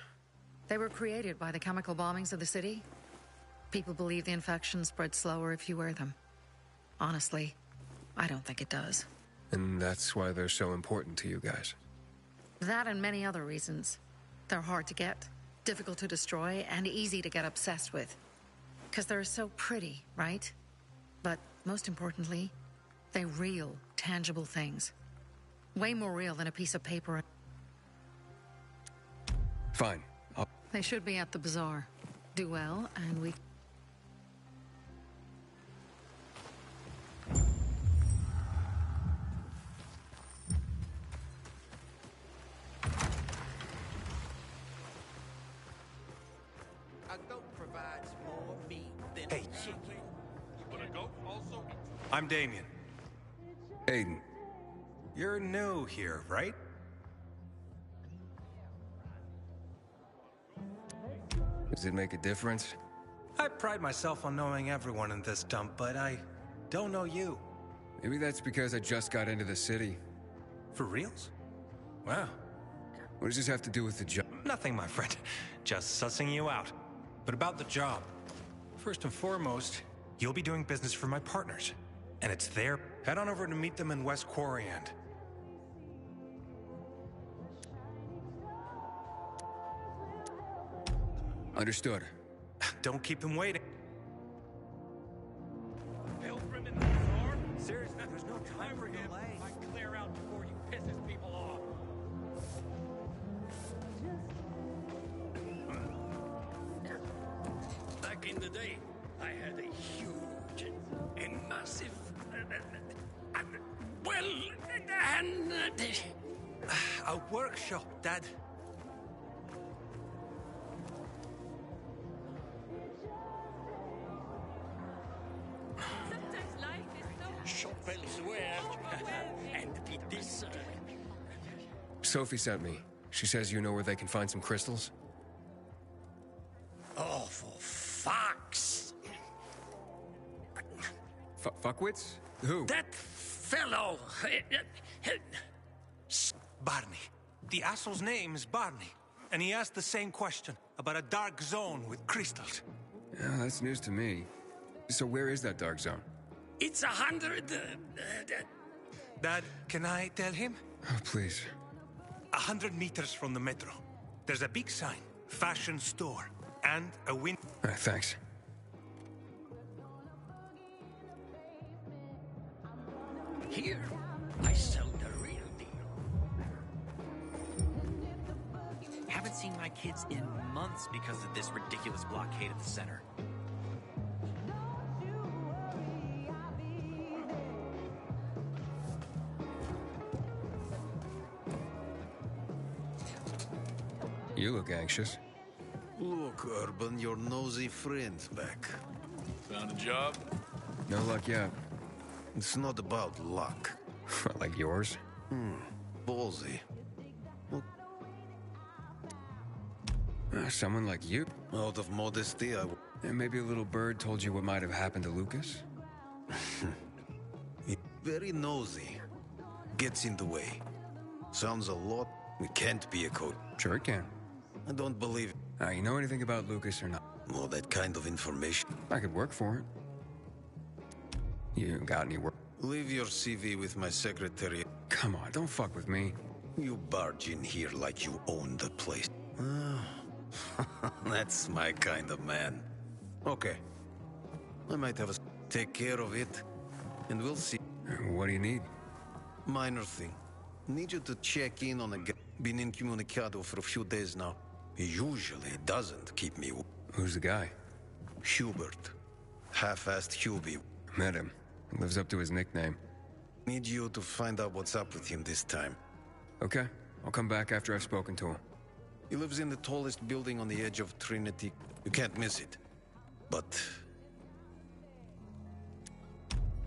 They were created by the chemical bombings of the city. People believe the infection spreads slower if you wear them. Honestly, I don't think it does. And that's why they're so important to you guys. That and many other reasons. They're hard to get, difficult to destroy, and easy to get obsessed with. Because they're so pretty, right? But most importantly, they're real, tangible things. Way more real than a piece of paper. Fine. They should be at the bazaar. Do well, and we... A goat provides more meat than Hey. a chicken. But a goat also eats. I'm Damien. Aiden. You're new here, right? Does it make a difference? I pride myself on knowing everyone in this dump, but I don't know you. Maybe that's because I just got into the city. For reals? Wow. What does this have to do with the job? Nothing, my friend. Just sussing you out. But about the job. First and foremost, you'll be doing business for my partners. And it's there. Head on over to meet them in West Quarry End. Understood. Don't keep him waiting. Pilgrim in the bazaar? Seriously, there's no time for him. delay. I clear out before you pisses people off. Back in the day, I had a huge and massive, A workshop, Dad. shop elsewhere, and with this. Sophie sent me. She says you know where they can find some crystals? Oh, for fuck's! Fuckwits? Who? That fellow. Barney. The asshole's name is Barney. And he asked the same question about a dark zone with crystals. Yeah, that's news to me. So where is that dark zone? It's 100. Dad, can I tell him? Oh, please. 100 meters from the metro. There's a big sign, fashion store, and a window. Thanks. Here, I sell the real deal. Haven't seen my kids in months because of this ridiculous blockade at the center. You look anxious. Look, Urban, your nosy friend's back. Found a job? No luck yet. It's not about luck. Like yours? Ballsy. Someone like you? Out of modesty, And maybe a little bird told you what might have happened to Lucas? Very nosy. Gets in the way. Sounds a lot. It can't be a code. Sure it can. I don't believe it. You know anything about Lucas or not? Well, that kind of information. I could work for it. You got any work? Leave your CV with my secretary. Come on, don't fuck with me. You barge in here like you own the place. That's my kind of man. Okay. I might have a... Take care of it, and we'll see. What do you need? Minor thing. Need you to check in on a guy. Been incommunicado for a few days now. He usually doesn't keep me... Who's the guy? Hubert. Half-assed Hubie. Met him. Lives up to his nickname. Need you to find out what's up with him this time. Okay. I'll come back after I've spoken to him. He lives in the tallest building on the edge of Trinity. You can't miss it. But...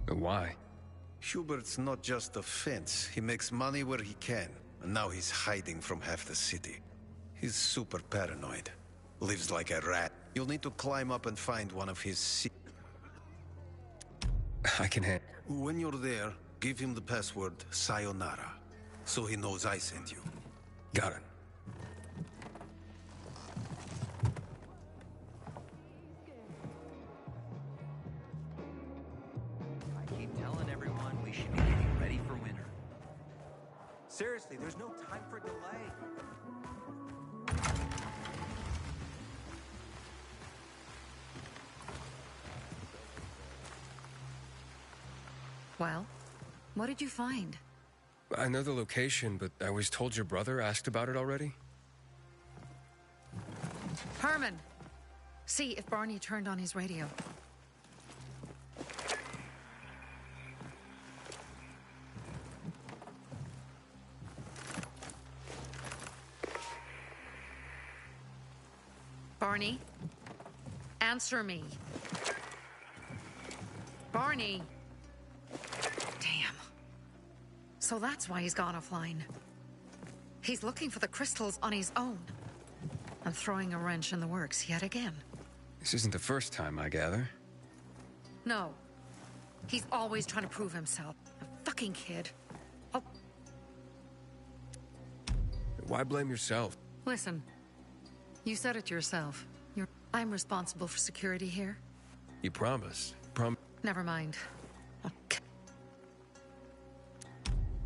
Why? Hubert's not just a fence. He makes money where he can, and now he's hiding from half the city. He's super paranoid. Lives like a rat. You'll need to climb up and find one of his I can handle. When you're there, give him the password Sayonara, so he knows I sent you. Got it. I keep telling everyone we should be getting ready for winter. Seriously, there's no time for delay. Well, what did you find? I know the location, but I was told your brother asked about it already. Herman! See if Barney turned on his radio. Barney? Answer me. Barney! Damn. So that's why he's gone offline. He's looking for the crystals on his own. And throwing a wrench in the works yet again. This isn't the first time, I gather. No. He's always trying to prove himself. A fucking kid. Oh. Why blame yourself? Listen. You said it yourself. I'm responsible for security here. You promised. Never mind.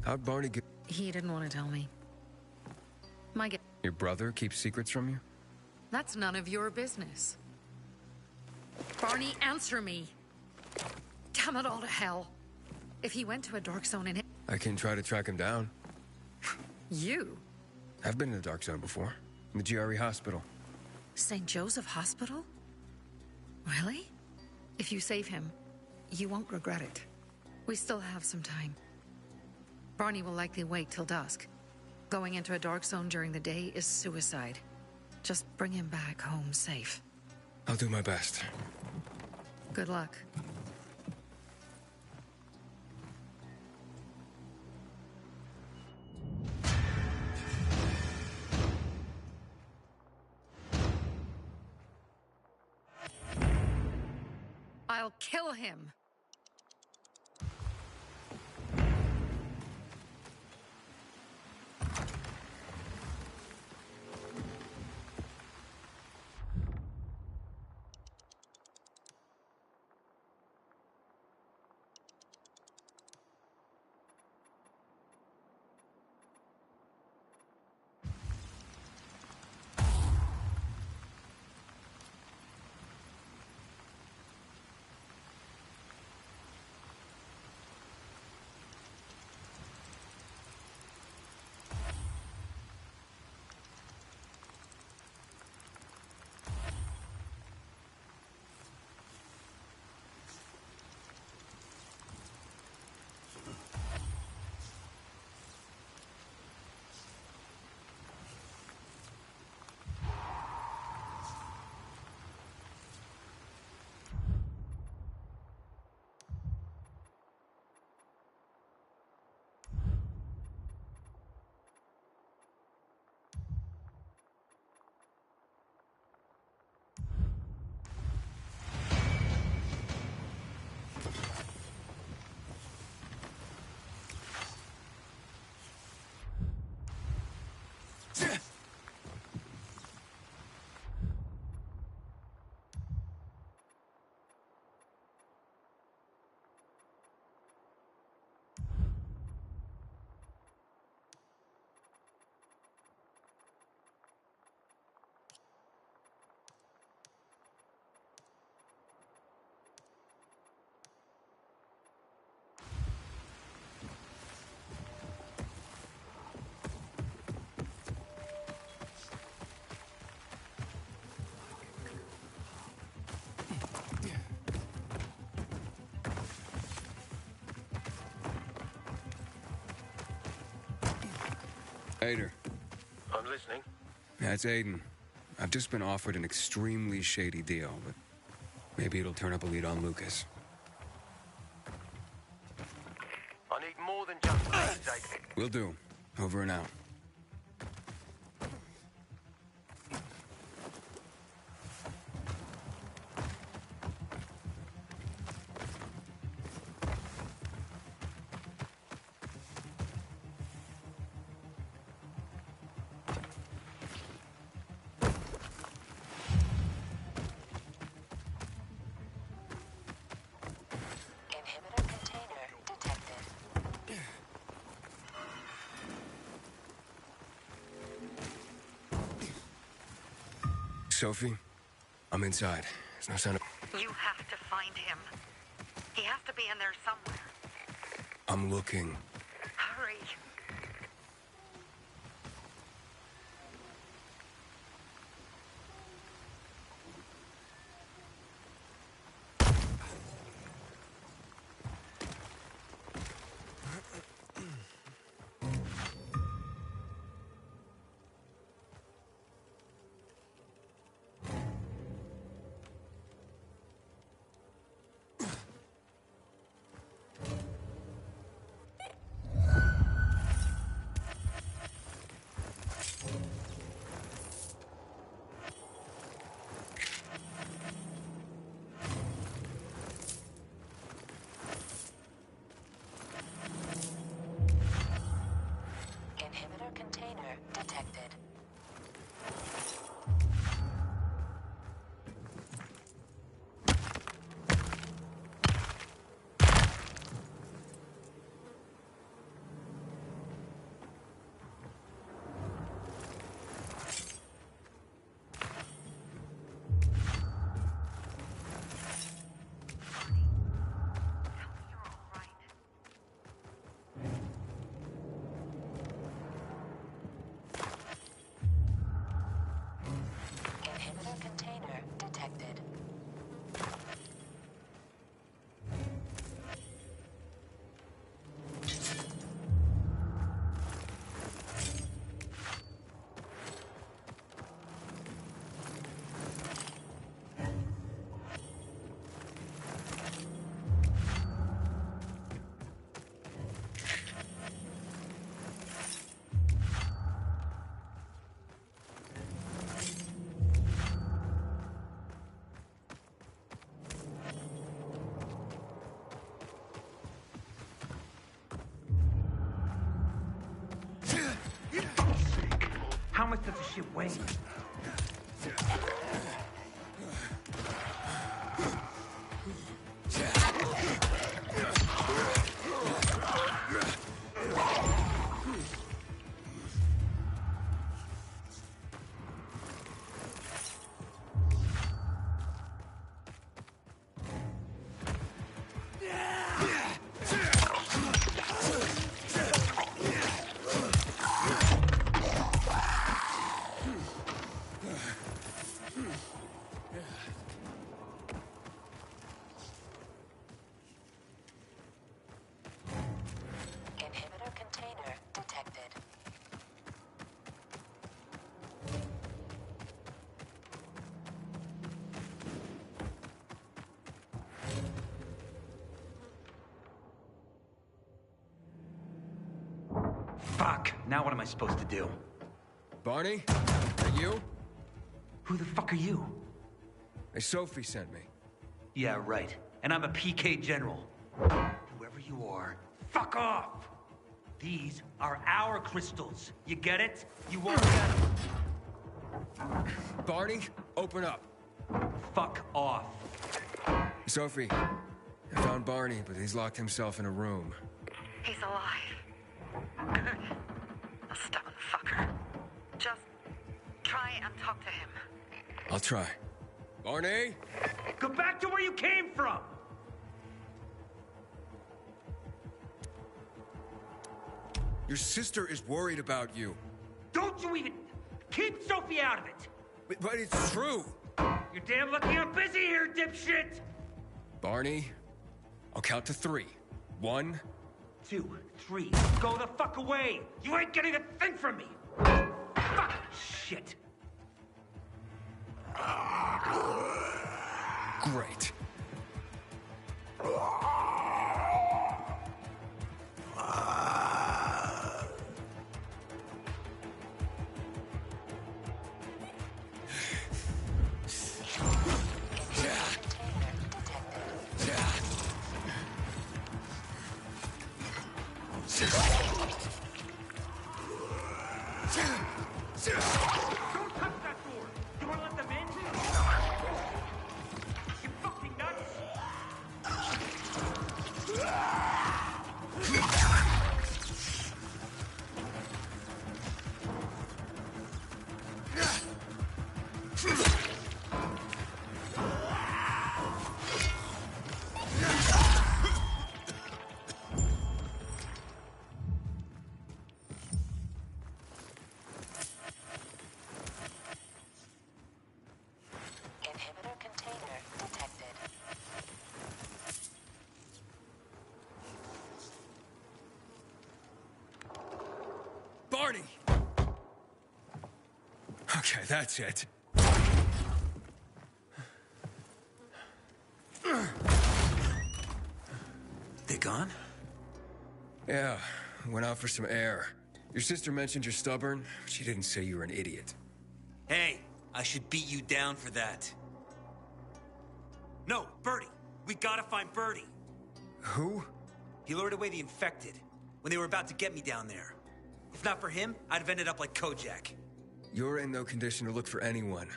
How'd Barney get... He didn't want to tell me. Your brother keeps secrets from you? That's none of your business. Barney, answer me. Damn it all to hell. If he went to a dark zone and I can try to track him down. You? I've been in the dark zone before. In the GRE hospital. St. Joseph Hospital? Really? If you save him, you won't regret it. We still have some time. Barney will likely wait till dusk. Going into a dark zone during the day is suicide. Just bring him back home safe. I'll do my best. Good luck. I'll kill him. Ader. I'm listening. That's Aiden. I've just been offered an extremely shady deal, but maybe it'll turn up a lead on Lucas. need more than just names, eh? Will do. Over and out. Inhibitor container detected. Sophie, I'm inside. There's no sign of... You have to find him. He has to be in there somewhere. I'm looking. Hurry. Inhibitor container detected. Inhibitor container detected. How much does the shit weigh? Inhibitor container detected. Fuck! Now what am I supposed to do? Barney? Are you? Who the fuck are you? Hey, Sophie sent me. Yeah, right. And I'm a PK general. Whoever you are, fuck off! These are our crystals. You get it? You won't get them. Barney, open up. Fuck off. Sophie, I found Barney, but he's locked himself in a room. He's alive. Good. A stubborn fucker. Just try and talk to him. I'll try. Barney? Go back to where you came from! Your sister is worried about you. Don't you even... Keep Sophie out of it! But it's true. You're damn lucky I'm busy here, dipshit! Barney, I'll count to 3. 1, 2, 3. Go the fuck away! You ain't getting a thing from me! Fuck! Shit! Great. Inhibitor container detected. Barney! Okay, that's it. They gone? Yeah, went out for some air. Your sister mentioned you're stubborn. She didn't say you were an idiot. Hey, I should beat you down for that. No, Birdie. We gotta find Birdie. Who? He lured away the infected when they were about to get me down there. If not for him, I'd have ended up like Kojak. You're in no condition to look for anyone.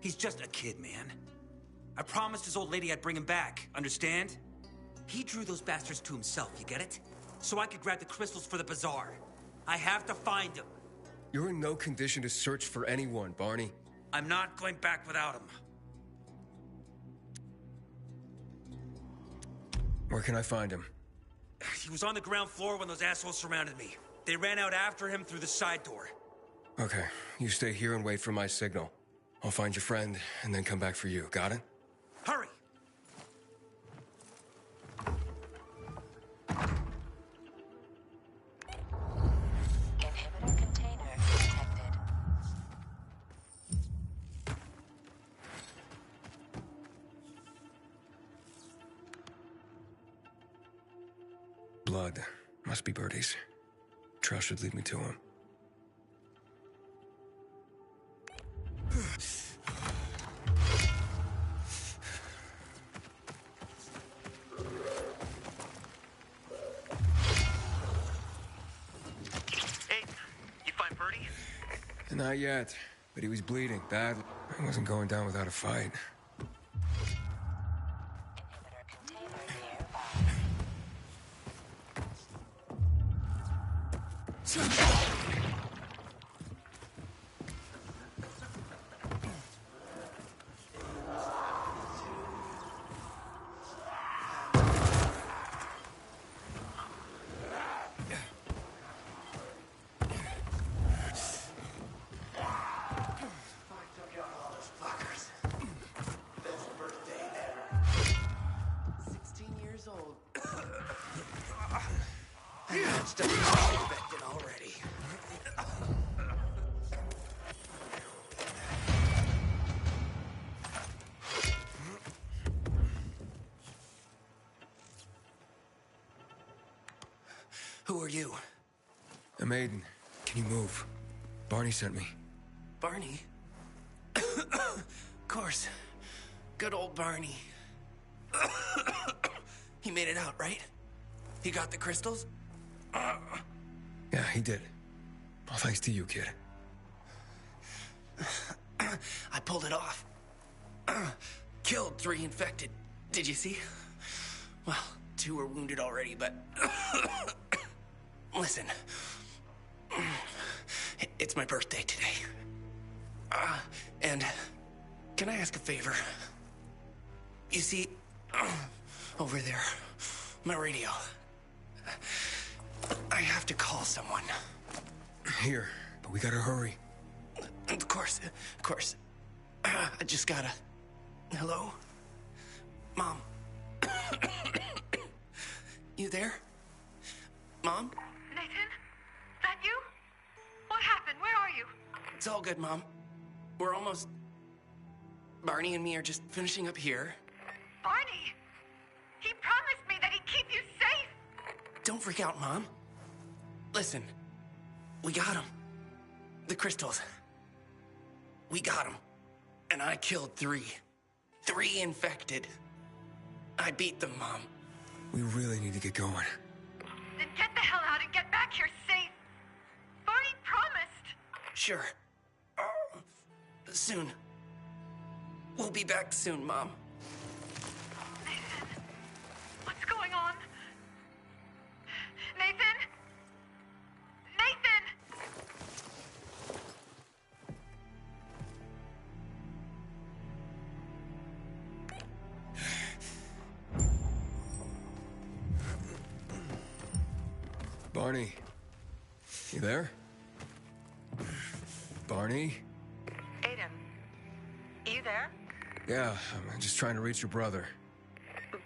He's just a kid, man. I promised his old lady I'd bring him back, understand? He drew those bastards to himself, you get it? So I could grab the crystals for the bazaar. I have to find him. You're in no condition to search for anyone, Barney. I'm not going back without him. Where can I find him? He was on the ground floor when those assholes surrounded me. They ran out after him through the side door. Okay, you stay here and wait for my signal. I'll find your friend and then come back for you. Got it? Hurry! Inhibitor container detected. Blood. Must be Birdie's. Trail should lead me to him. Hey, you find Birdie? Not yet, but he was bleeding badly. I wasn't going down without a fight. Inhibitor container nearby. Already. Who are you? I'm Aiden. Can you move? Barney sent me. Barney? Of course. Good old Barney. He made it out, right? He got the crystals? Yeah, he did. All thanks to you, kid. I pulled it off. Killed 3 infected. Did you see? Well, 2 were wounded already, but... Listen. It's my birthday today. And can I ask a favor? You see, over there, my radio. I have to call someone. Here, but we gotta hurry. Of course, of course. I just gotta... Hello? Mom? You there? Mom? Nathan? That you? What happened? Where are you? It's all good, Mom. We're almost... Barney and me are just finishing up here. Barney! He promised me that he'd keep you safe! Don't freak out, Mom. Listen. We got him. The crystals. We got him. And I killed 3. 3 infected. I beat them, Mom. We really need to get going. Then get the hell out and get back here safe! Barney promised! Sure. Soon. We'll be back soon, Mom. Nathan, what's going on? Barney. You there? Barney? Aiden, you there? Yeah, I'm just trying to reach your brother.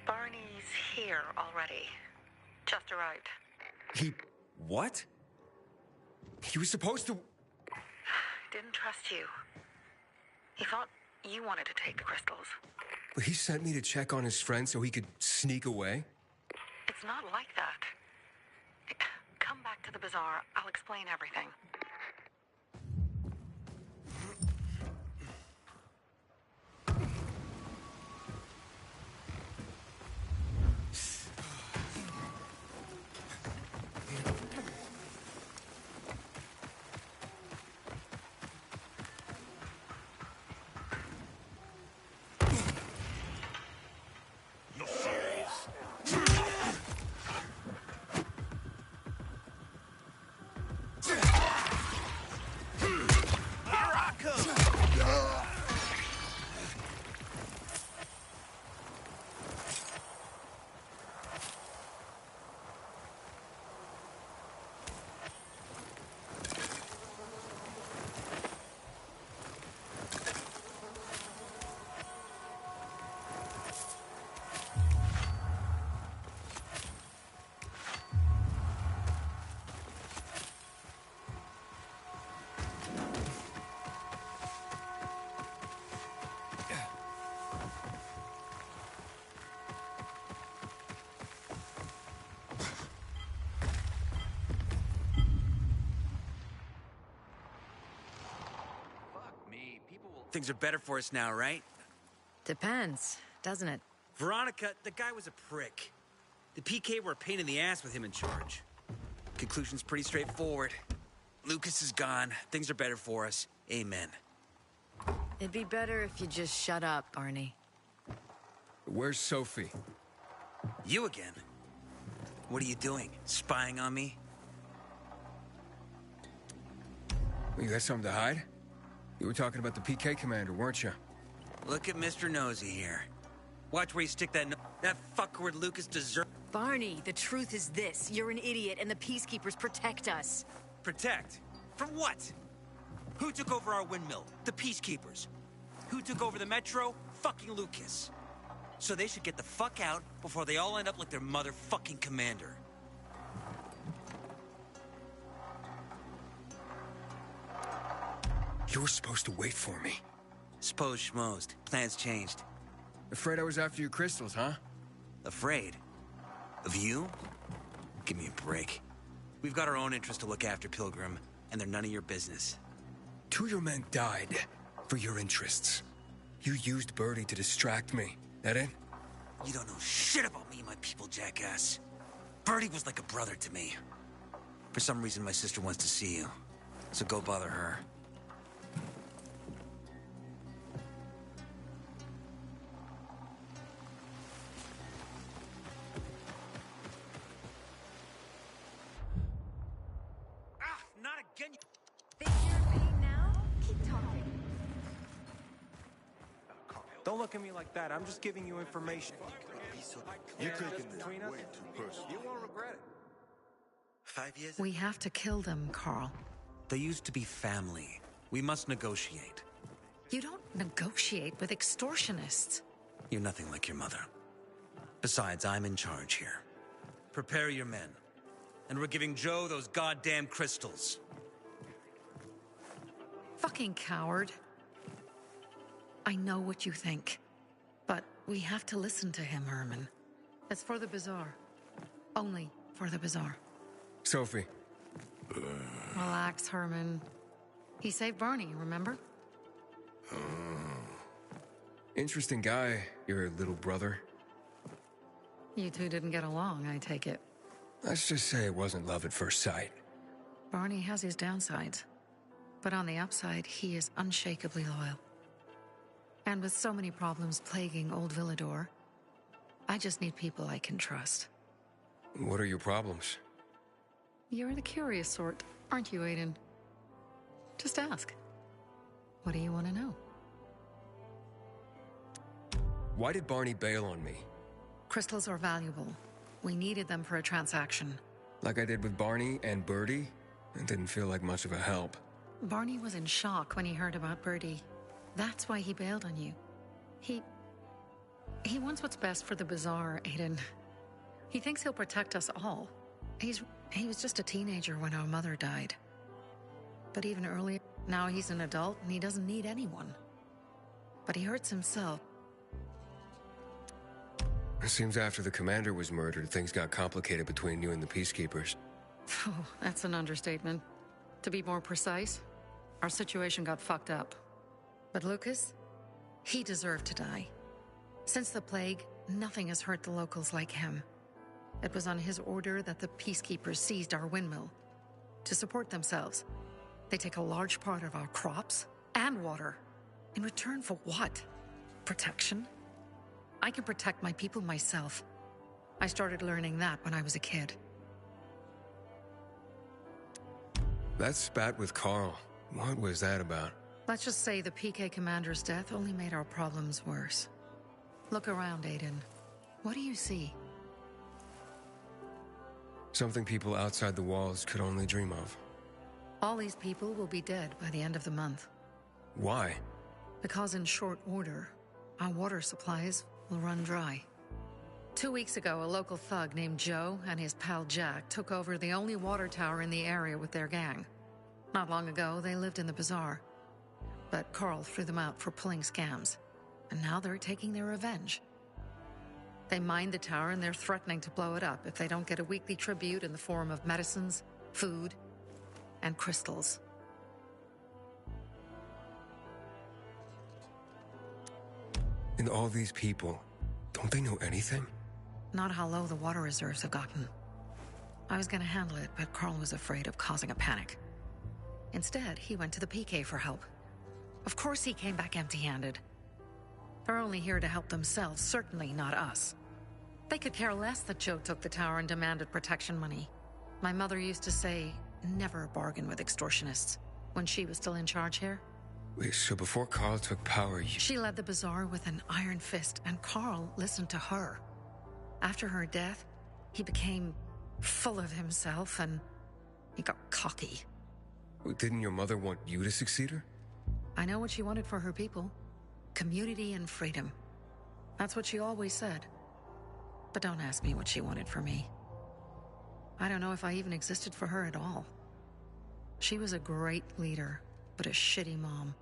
Barney's here already. Just arrived. He... what? He was supposed to... Didn't trust you. He thought you wanted to take the crystals. But he sent me to check on his friend so he could sneak away? It's not like that. Come back to the bazaar. I'll explain everything. You serious? Here I come! Things are better for us now, right? Depends, doesn't it? Veronica, the guy was a prick. The PK were a pain in the ass with him in charge. Conclusion's pretty straightforward. Lucas is gone. Things are better for us. Amen. It'd be better if you just shut up, Barney. Where's Sophie? You again? What are you doing? Spying on me? You got something to hide? You were talking about the PK commander, weren't you? Look at Mr. Nosy here. Watch where you stick that that fuckward Lucas deserves. Barney, the truth is this. You're an idiot, and the Peacekeepers protect us. Protect? From what? Who took over our windmill? The Peacekeepers. Who took over the Metro? Fucking Lucas. So they should get the fuck out before they all end up like their motherfucking commander. You were supposed to wait for me. Suppose schmozed. Plans changed. Afraid I was after your crystals, huh? Afraid? Of you? Give me a break. We've got our own interests to look after, Pilgrim, and they're none of your business. 2 of your men died for your interests. You used Birdie to distract me. That it? You don't know shit about me and my people, jackass. Birdie was like a brother to me. For some reason, my sister wants to see you. So go bother her. Not again. Think you're in pain now? Keep talking. Don't look at me like that. I'm just giving you information. You're taking this way too personal. You won't regret it. 5 years? We have to kill them, Carl. They used to be family. We must negotiate. You don't negotiate with extortionists. You're nothing like your mother. Besides, I'm in charge here. Prepare your men. And we're giving Joe those goddamn crystals. Fucking coward. I know what you think. But we have to listen to him, Herman. It's for the bazaar. Only for the bazaar. Sophie. Relax, Herman. He saved Barney, remember? Interesting guy, your little brother. You two didn't get along, I take it. Let's just say it wasn't love at first sight. Barney has his downsides. But on the upside, he is unshakably loyal. And with so many problems plaguing old Villador, I just need people I can trust. What are your problems? You're the curious sort, aren't you, Aiden? Just ask. What do you want to know? Why did Barney bail on me? Crystals are valuable. We needed them for a transaction. Like I did with Barney and Birdie? It didn't feel like much of a help. Barney was in shock when he heard about Birdie. That's why he bailed on you. He wants what's best for the Bazaar, Aiden. He thinks he'll protect us all. He was just a teenager when our mother died. But even earlier, now he's an adult and he doesn't need anyone. But he hurts himself. It seems after the commander was murdered, things got complicated between you and the Peacekeepers. Oh, that's an understatement. To be more precise, our situation got fucked up. But Lucas, he deserved to die. Since the plague, nothing has hurt the locals like him. It was on his order that the Peacekeepers seized our windmill. To support themselves, they take a large part of our crops and water. In return for what? Protection? I can protect my people myself. I started learning that when I was a kid. That spat with Carl, what was that about? Let's just say the PK commander's death only made our problems worse. Look around, Aiden. What do you see? Something people outside the walls could only dream of. All these people will be dead by the end of the month. Why? Because in short order, our water supplies will run dry. 2 weeks ago, a local thug named Joe and his pal Jack took over the only water tower in the area with their gang. Not long ago, they lived in the bazaar. But Carl threw them out for pulling scams. And now they're taking their revenge. They mined the tower and they're threatening to blow it up if they don't get a weekly tribute in the form of medicines, food, and crystals. And all these people, don't they know anything? Not how low the water reserves have gotten. I was gonna handle it, but Carl was afraid of causing a panic. Instead, he went to the PK for help. Of course he came back empty-handed. They're only here to help themselves, certainly not us. They could care less that Joe took the tower and demanded protection money. My mother used to say, never bargain with extortionists, when she was still in charge here. Wait, so before Carl took power, She led the bazaar with an iron fist, and Carl listened to her. After her death, he became full of himself and he got cocky. Didn't your mother want you to succeed her? I know what she wanted for her people. Community and freedom. That's what she always said. But don't ask me what she wanted for me. I don't know if I even existed for her at all. She was a great leader, but a shitty mom.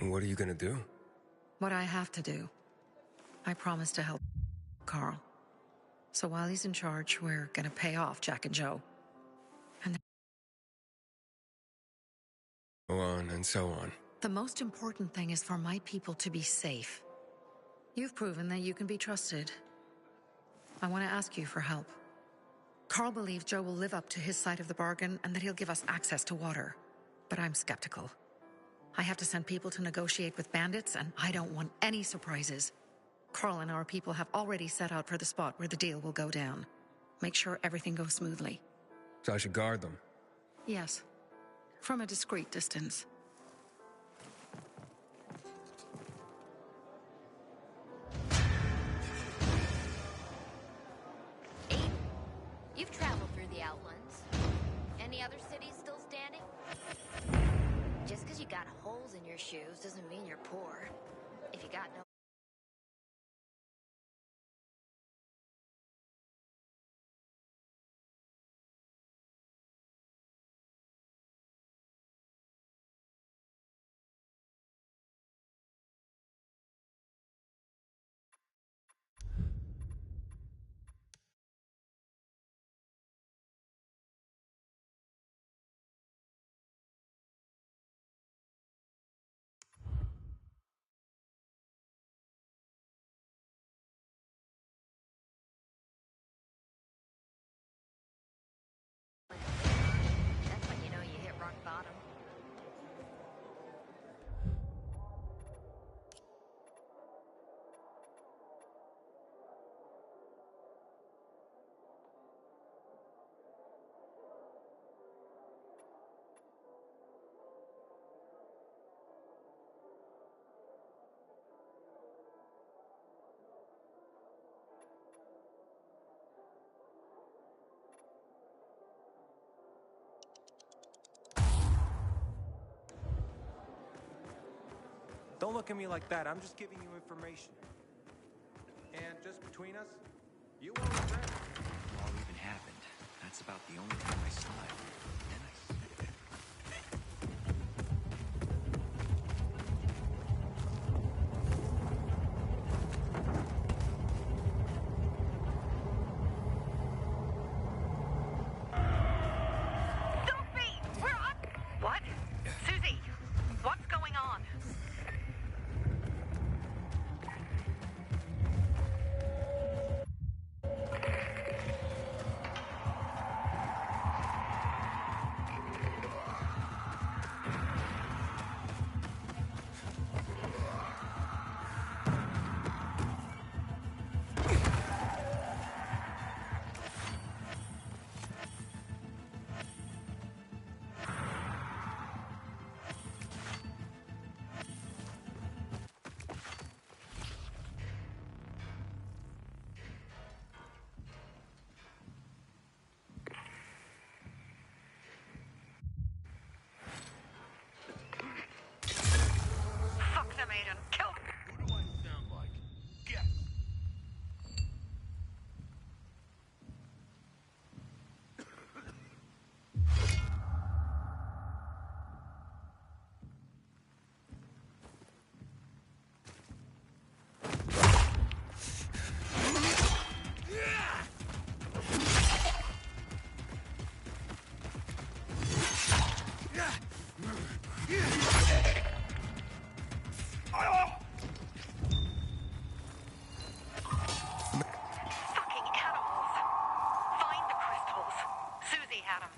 What are you gonna do? What I have to do. I promised to help Carl. So while he's in charge, we're gonna pay off Jack and Joe. And So on and so on. the most important thing is for my people to be safe. You've proven that you can be trusted. I want to ask you for help. Carl believes Joe will live up to his side of the bargain and that he'll give us access to water. But I'm skeptical. I have to send people to negotiate with bandits, and I don't want any surprises. Carl and our people have already set out for the spot where the deal will go down. Make sure everything goes smoothly. So I should guard them? Yes. From a discreet distance. You've traveled through the Outlands. Any other cities still standing? Just because you got holes in your shoes doesn't mean you're poor. If you got no Don't look at me like that. I'm just giving you information. And just between us, you won't regret it. All even happened. That's about the only time I smiled. Then I see it. Sophie! We're up! What? Susie, what's going on? Fuck them, Aiden. Kill them. Who do I sound like? Guess. Fucking animals. Find the crystals. Susie had them.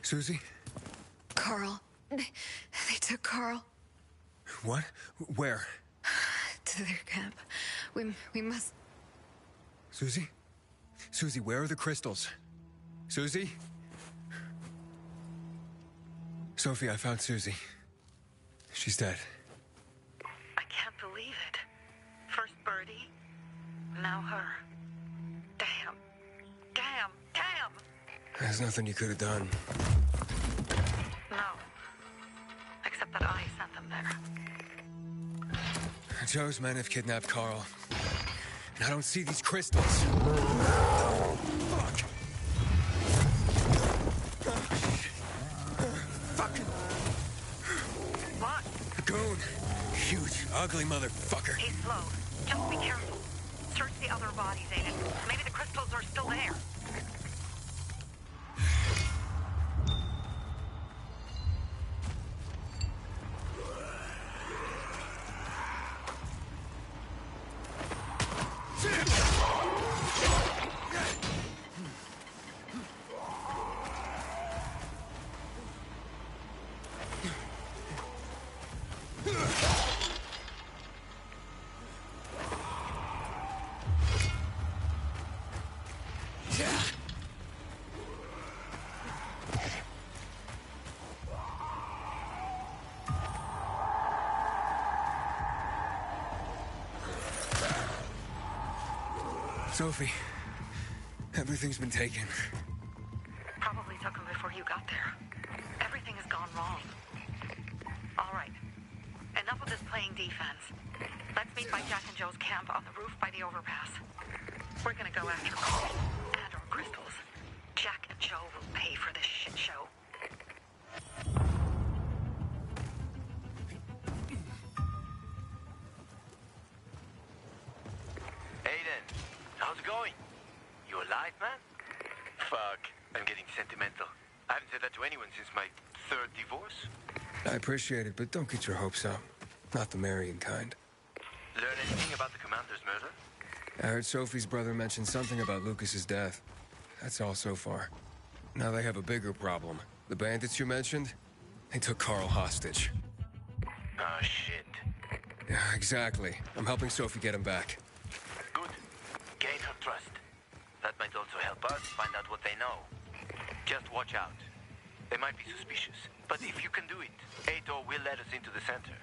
Susie? Carl. They took Carl What? Where? to their camp. We must... Susie? Susie, where are the crystals? Susie? Sophie, I found Susie. She's dead. I can't believe it. First Birdie, now her. Damn. Damn. Damn. There's nothing you could have done. No. Except that I sent them there. Joe's men have kidnapped Carl. And I don't see these crystals. Fuck! Fucking... What? The goon. Huge, ugly motherfucker. He's slow. Just be careful. Search the other bodies, Aiden. Maybe the crystals are still there. Sophie, everything's been taken. Probably took them before you got there. Everything has gone wrong. All right. Enough of this playing defense. Let's meet by Jack and Joe's camp on the roof by the overpass. We're gonna go after Carl and our crystals. Jack and Joe will pay for this shit show. Aiden, how's it going? You alive, man? Fuck, I'm getting sentimental. I haven't said that to anyone since my third divorce. I appreciate it, but don't get your hopes up. Not the marrying kind. Learn anything about the commander's murder? I heard Sophie's brother mention something about Lucas's death. That's all so far. Now they have a bigger problem. The bandits you mentioned? They took Carl hostage. Oh, shit. Yeah, exactly. I'm helping Sophie get him back. Good. Gain her trust. That might also help us find out what they know. Just watch out. They might be suspicious, but if you can do it, Ato will let us into the center.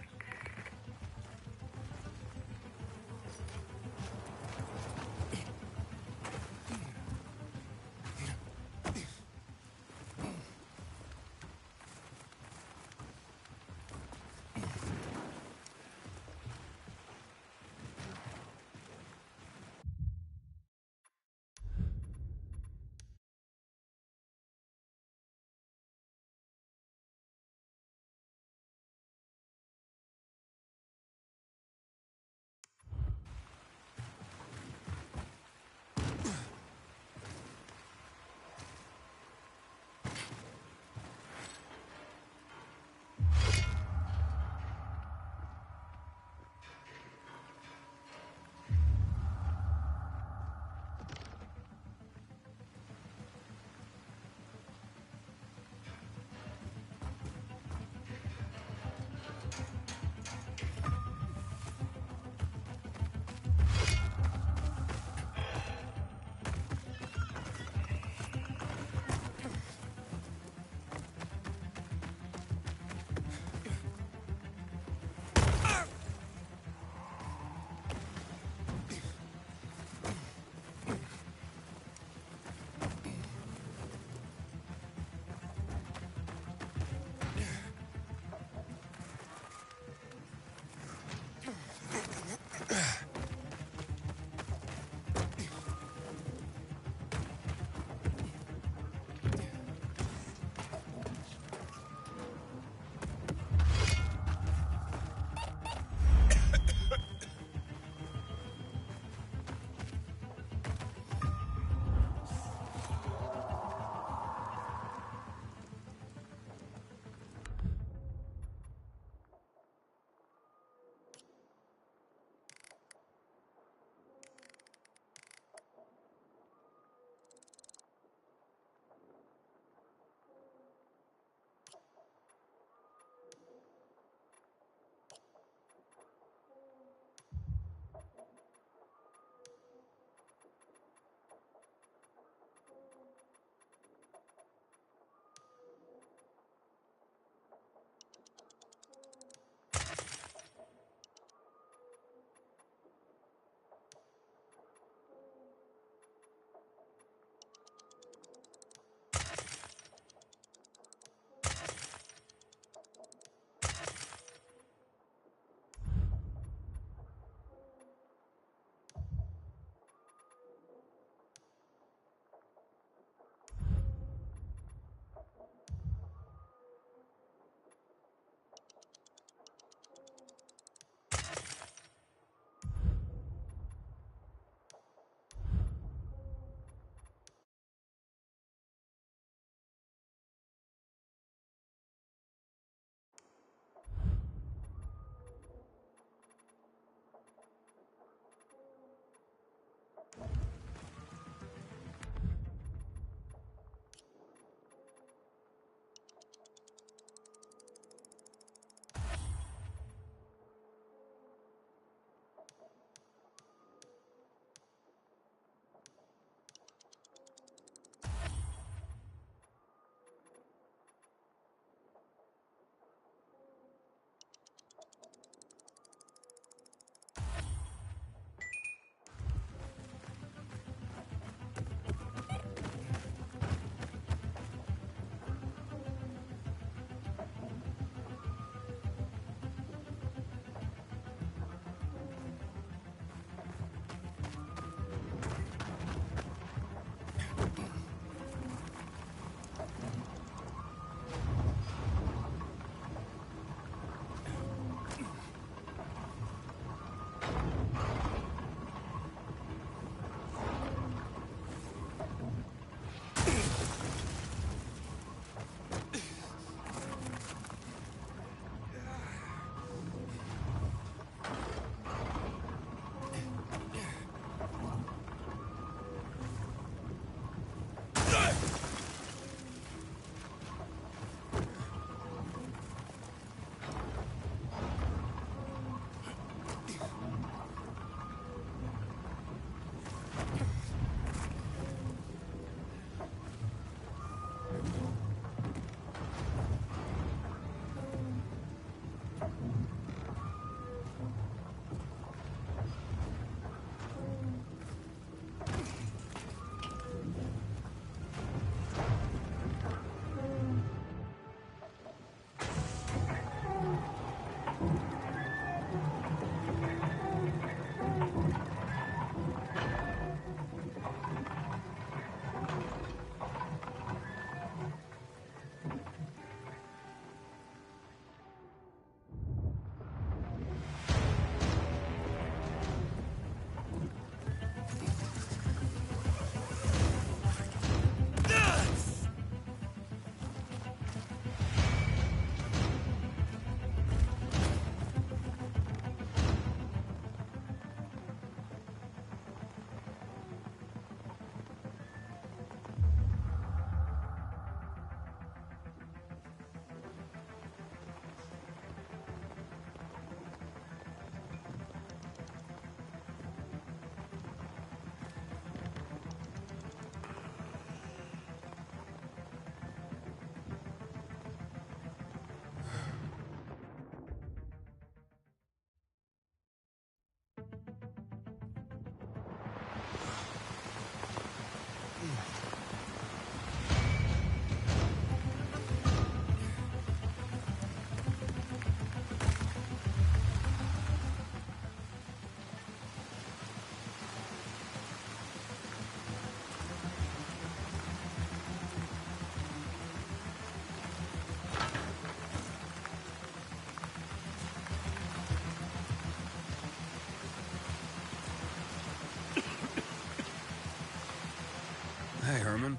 Hey, Herman.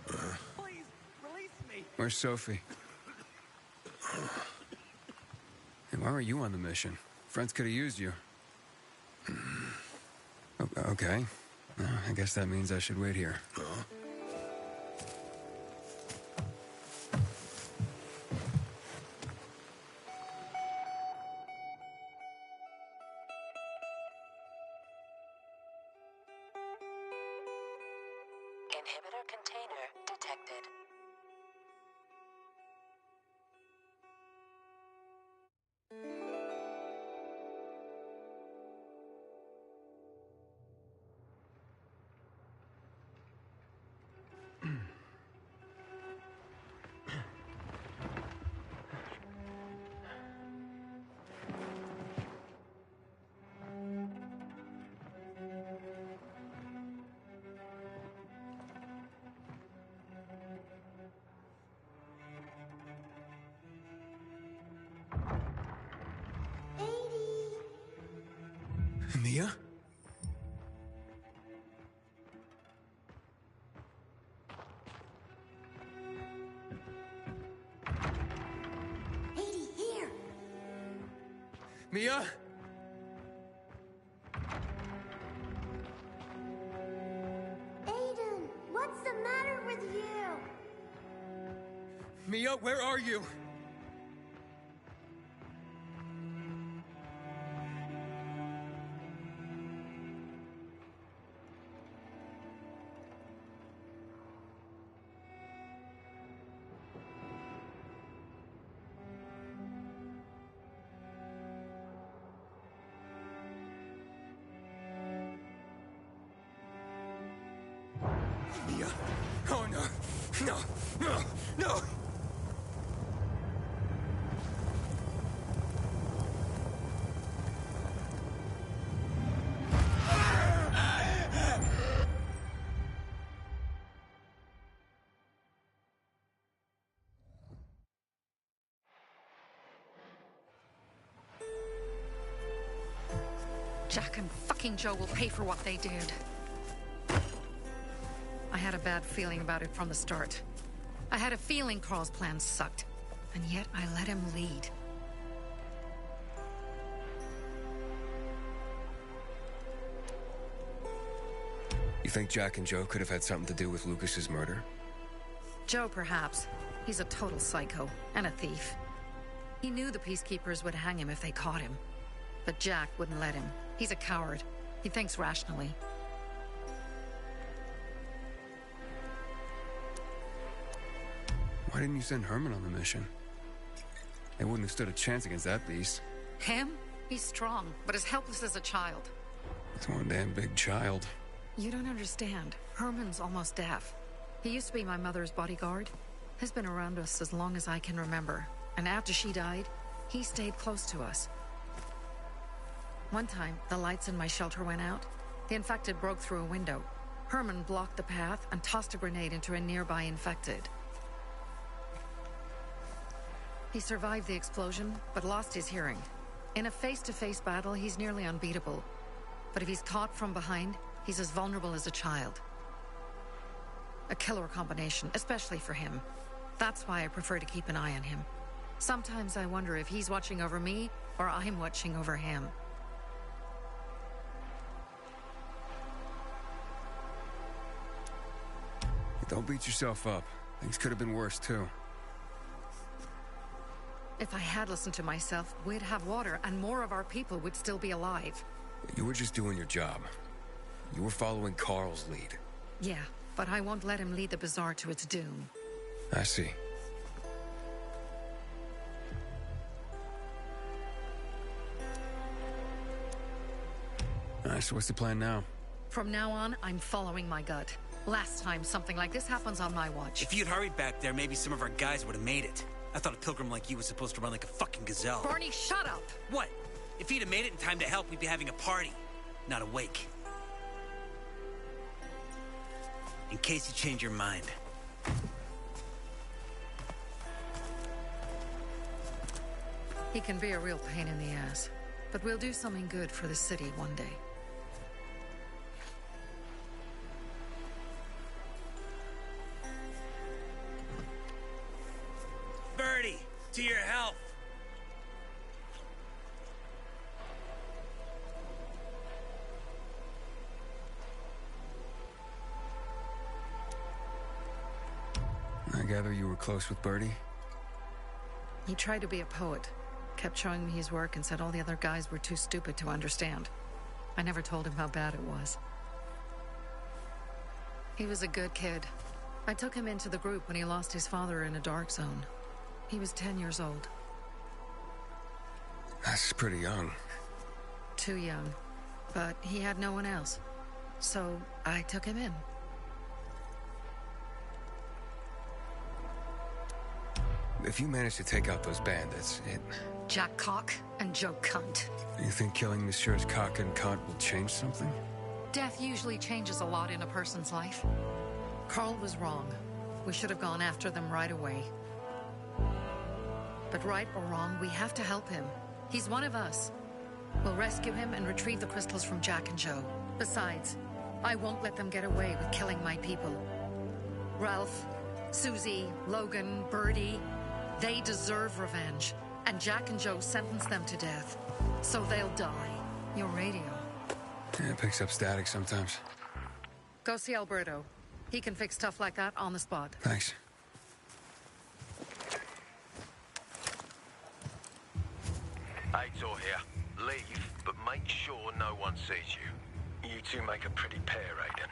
Please, release me. Where's Sophie? Hey, why were you on the mission? Friends could have used you. Okay. I guess that means I should wait here. Inhibitor container detected. Mia? Mia? Aiden, what's the matter with you? Mia, where are you? Mia. Oh, no. No. No. No. Jack and fucking Joe will pay for what they did. I had a bad feeling about it from the start. I had a feeling Carl's plan sucked, and yet I let him lead. You think Jack and Joe could have had something to do with Lucas's murder? Joe, perhaps. He's a total psycho and a thief. He knew the peacekeepers would hang him if they caught him. But Jack wouldn't let him. He's a coward. He thinks rationally. Why didn't you send Herman on the mission? They wouldn't have stood a chance against that beast. Him? He's strong, but as helpless as a child. It's one damn big child. You don't understand. Herman's almost deaf. He used to be my mother's bodyguard. He's been around us as long as I can remember. And after she died, he stayed close to us. One time, the lights in my shelter went out. The infected broke through a window. Herman blocked the path and tossed a grenade into a nearby infected. He survived the explosion, but lost his hearing. In a face-to-face battle, he's nearly unbeatable. But if he's caught from behind, he's as vulnerable as a child. A killer combination, especially for him. That's why I prefer to keep an eye on him. Sometimes I wonder if he's watching over me, or I'm watching over him. Don't beat yourself up. Things could have been worse, too. If I had listened to myself, we'd have water and more of our people would still be alive. You were just doing your job. You were following Carl's lead. Yeah, but I won't let him lead the Bazaar to its doom. I see. Alright, so what's the plan now? From now on, I'm following my gut. Last time something like this happens on my watch. If you'd hurried back there, maybe some of our guys would have made it. I thought a pilgrim like you was supposed to run like a fucking gazelle. Barney, shut up! What? If he'd have made it in time to help, we'd be having a party, not a wake. In case you change your mind. He can be a real pain in the ass, but we'll do something good for the city one day. To your health. I gather you were close with Birdie? He tried to be a poet, kept showing me his work and said all the other guys were too stupid to understand. I never told him how bad it was. He was a good kid. I took him into the group when he lost his father in a dark zone. He was 10 years old. That's pretty young. Too young. But he had no one else. So I took him in. If you manage to take out those bandits, Jack Cock and Joe Cunt. You think killing Messieurs Cock and Cunt will change something? Death usually changes a lot in a person's life. Carl was wrong. We should have gone after them right away. But right or wrong, we have to help him. He's one of us. We'll rescue him and retrieve the crystals from Jack and Joe. Besides, I won't let them get away with killing my people. Ralph, Susie, Logan, Birdie, they deserve revenge. And Jack and Joe sentenced them to death. So they'll die. Your radio. Yeah, it picks up static sometimes. Go see Alberto. He can fix stuff like that on the spot. Thanks. Aitor here. Leave, but make sure no one sees you. You two make a pretty pair, Aiden.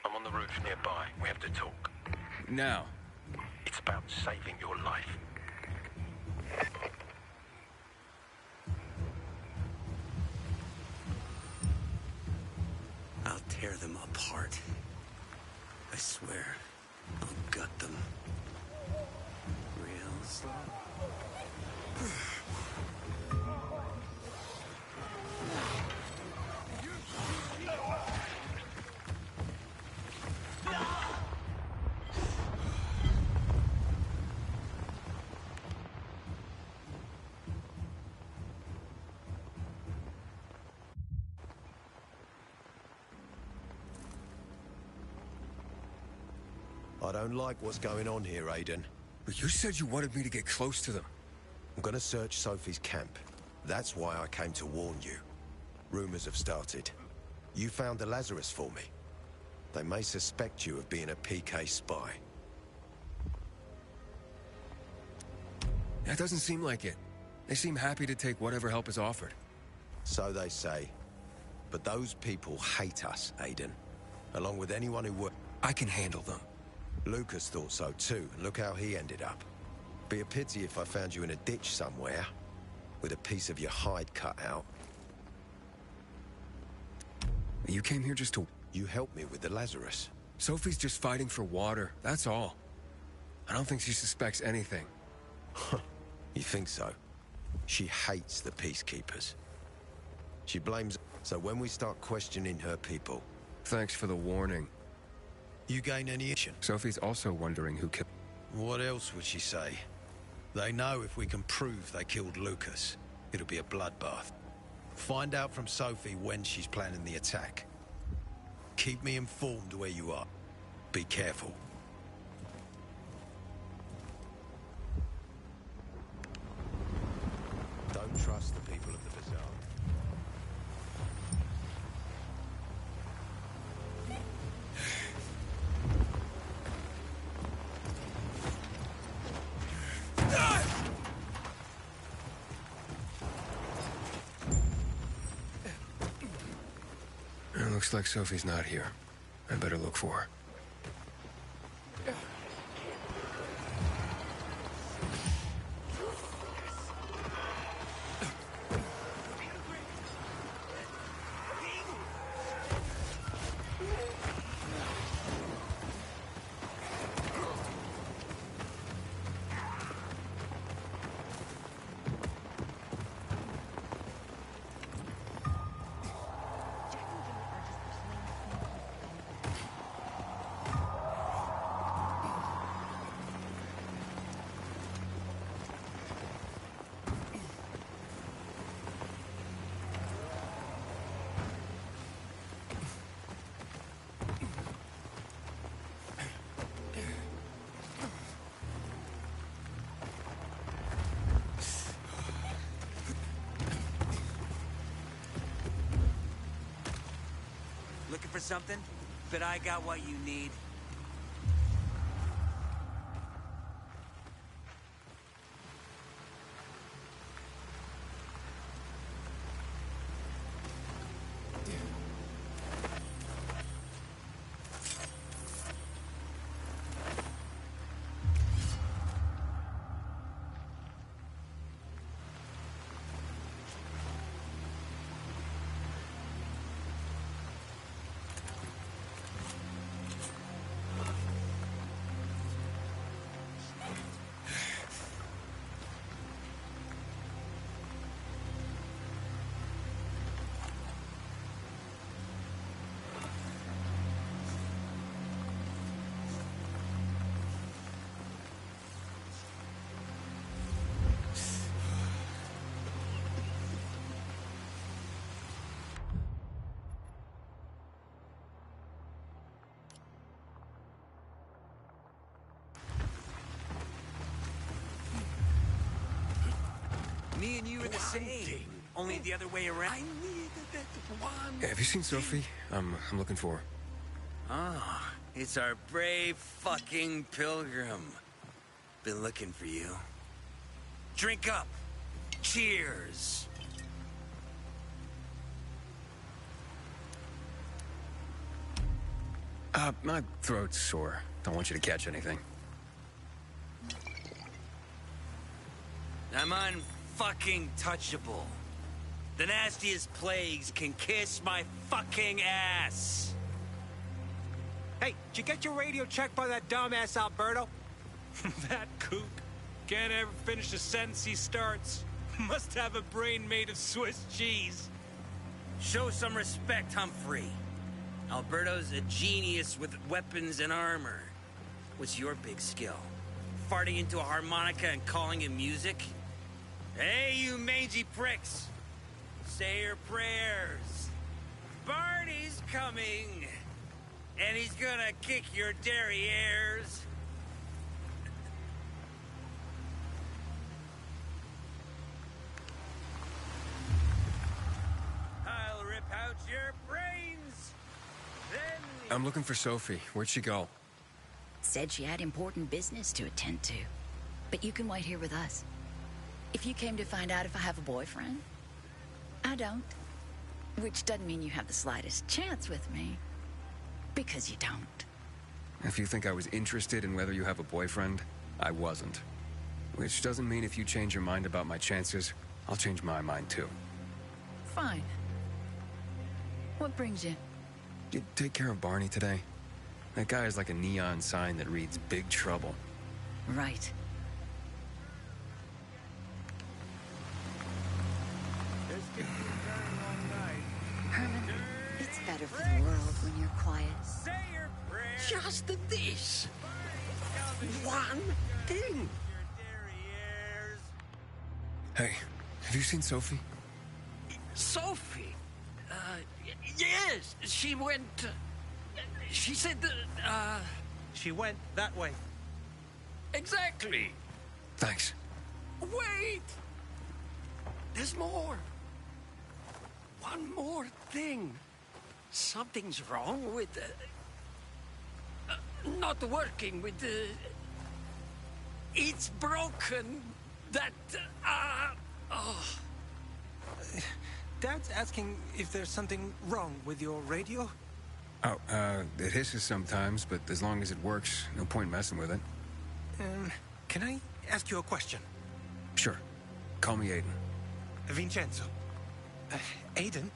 I'm on the roof nearby. We have to talk. Now. It's about saving your life. I'll tear them apart. I swear, I'll gut them. Real slow. I don't like what's going on here, Aiden. But you said you wanted me to get close to them. I'm gonna search Sophie's camp. That's why I came to warn you. Rumors have started. You found the Lazarus for me. They may suspect you of being a PK spy. That doesn't seem like it. They seem happy to take whatever help is offered. So they say. But those people hate us, Aiden. Along with anyone who works. I can handle them. Lucas thought so too, and look how he ended up. Be a pity if I found you in a ditch somewhere, with a piece of your hide cut out. You came here just to... You helped me with the Lazarus. Sophie's just fighting for water, that's all. I don't think she suspects anything. You think so? She hates the Peacekeepers. She blames... So when we start questioning her people... Thanks for the warning. You gain any action? Sophie's also wondering who killed... What else would she say? They know if we can prove they killed Lucas, it'll be a bloodbath. Find out from Sophie when she's planning the attack. Keep me informed where you are. Be careful. Don't trust the people of the bazaar. It looks like Sophie's not here. I better look for her. Looking for something? Bet I got what you need. Me and you are the same. Only the other way around. I needed that one. Have you seen Sophie? I'm looking for her. Ah, it's our brave fucking pilgrim. Been looking for you. Drink up. Cheers. My throat's sore. Don't want you to catch anything. I'm unfucking touchable. The nastiest plagues can kiss my fucking ass. Hey, did you get your radio checked by that dumbass Alberto? That kook can't ever finish a sentence he starts. Must have a brain made of Swiss cheese. Show some respect, Humphrey. Alberto's a genius with weapons and armor. What's your big skill? Farting into a harmonica and calling it music? Hey, you mangy pricks! Say your prayers. Barney's coming, and he's gonna kick your derrieres. I'll rip out your brains. Then I'm looking for Sophie. Where'd she go? Said she had important business to attend to. But you can wait here with us. If you came to find out if I have a boyfriend, I don't. Which doesn't mean you have the slightest chance with me. Because you don't. If you think I was interested in whether you have a boyfriend, I wasn't. Which doesn't mean if you change your mind about my chances, I'll change my mind too. Fine. What brings you? Did you take care of Barney today? That guy is like a neon sign that reads Big Trouble. Right. Herman, it's better for the world when you're quiet. Just this. One thing. Hey, have you seen Sophie? Sophie? Yes, she went... she said that, She went that way. Exactly. Thanks. Wait! There's more. One more thing. Something's wrong with not working with it's broken. That oh. Dad's asking if there's something wrong with your radio. Oh, it hisses sometimes, but as long as it works, no point messing with it. Can I ask you a question? Sure. Call me Aiden. Vincenzo. Aiden,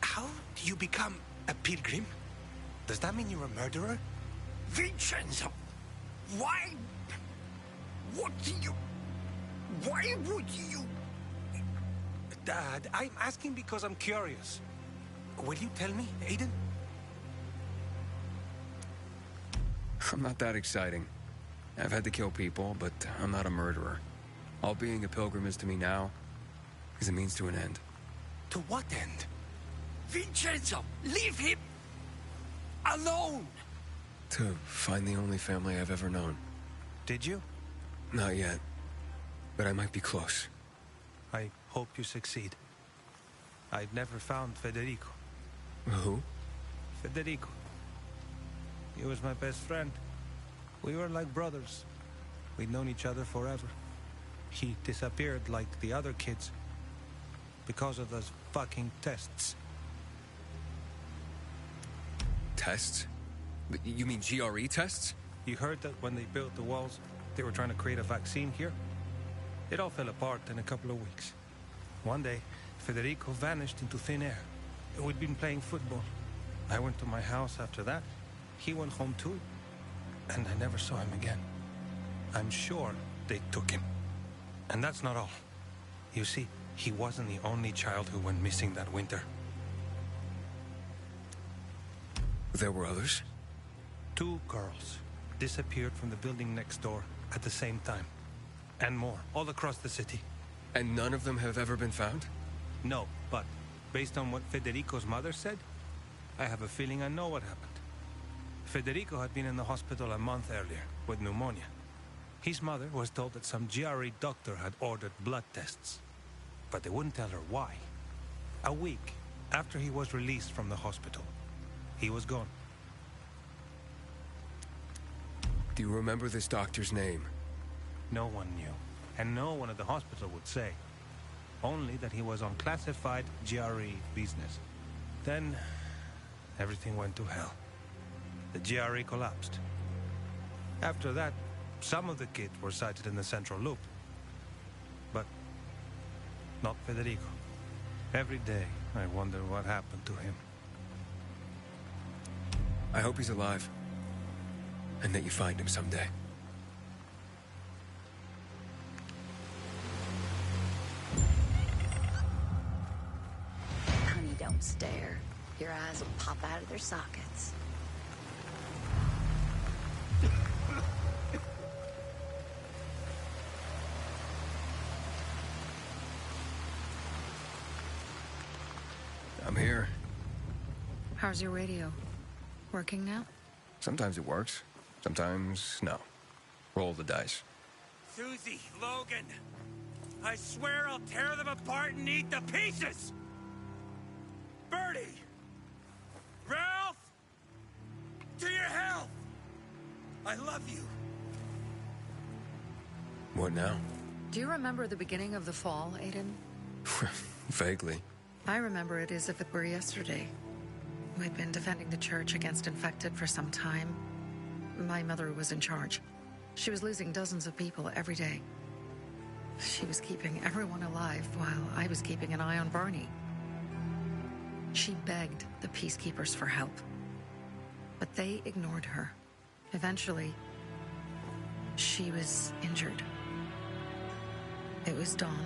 how do you become a pilgrim? Does that mean you're a murderer? Vincenzo, why? What do you... Why would you... Dad, I'm asking because I'm curious. Will you tell me, Aiden? I'm not that exciting. I've had to kill people, but I'm not a murderer. All being a pilgrim is to me now is a means to an end. To what end? Vincenzo, leave him alone! To find the only family I've ever known. Did you? Not yet, but I might be close. I hope you succeed. I've never found Federico. Who? Federico. He was my best friend. We were like brothers. We'd known each other forever. He disappeared like the other kids because of those fucking tests. Tests? You mean GRE tests? You heard that when they built the walls, they were trying to create a vaccine here? It all fell apart in a couple of weeks. One day, Federico vanished into thin air. We'd been playing football. I went to my house after that. He went home too. And I never saw him again. I'm sure they took him. And that's not all. You see, he wasn't the only child who went missing that winter. There were others? 2 girls disappeared from the building next door at the same time. And more, all across the city. And none of them have ever been found? No, but based on what Federico's mother said, I have a feeling I know what happened. Federico had been in the hospital a month earlier with pneumonia. His mother was told that some GRE doctor had ordered blood tests, but they wouldn't tell her why. A week after he was released from the hospital, he was gone. Do you remember this doctor's name? No one knew, and no one at the hospital would say. Only that he was on classified GRE business. Then, everything went to hell. The GRE collapsed. After that, some of the kids were sighted in the central loop. But not Federico. Every day, I wonder what happened to him. I hope he's alive. And that you find him someday. Honey, don't stare. Your eyes will pop out of their sockets. I'm here. How's your radio? Working now? Sometimes it works. Sometimes, no. Roll the dice. Susie, Logan, I swear I'll tear them apart and eat the pieces! Bertie! Ralph! To your health! I love you. What now? Do you remember the beginning of the fall, Aiden? Vaguely. I remember it as if it were yesterday. We'd been defending the church against infected for some time. My mother was in charge. She was losing dozens of people every day. She was keeping everyone alive while I was keeping an eye on Barney. She begged the peacekeepers for help, but they ignored her. Eventually, she was injured. It was dawn.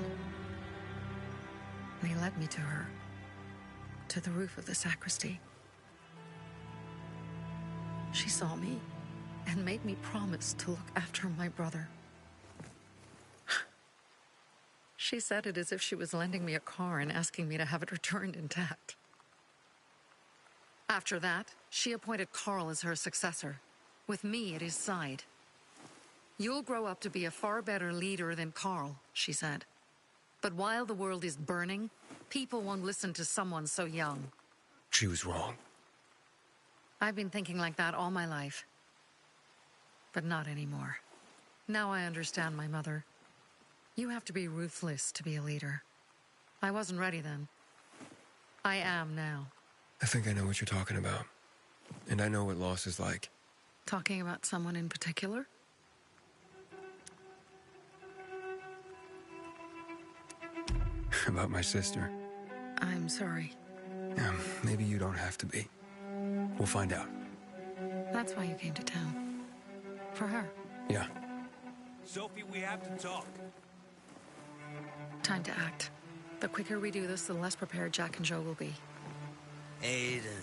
They led me to her, to the roof of the sacristy. She saw me and made me promise to look after my brother. She said it as if she was lending me a car and asking me to have it returned intact. After that, she appointed Carl as her successor, with me at his side. You'll grow up to be a far better leader than Carl, she said. But while the world is burning, people won't listen to someone so young. She was wrong. I've been thinking like that all my life. But not anymore. Now I understand my mother. You have to be ruthless to be a leader. I wasn't ready then. I am now. I think I know what you're talking about. And I know what loss is like. Talking about someone in particular? About my sister. I'm sorry. Maybe you don't have to be. We'll find out. That's why you came to town. For her. Yeah. Sophie, we have to talk. Time to act. The quicker we do this, the less prepared Jack and Joe will be. Aiden.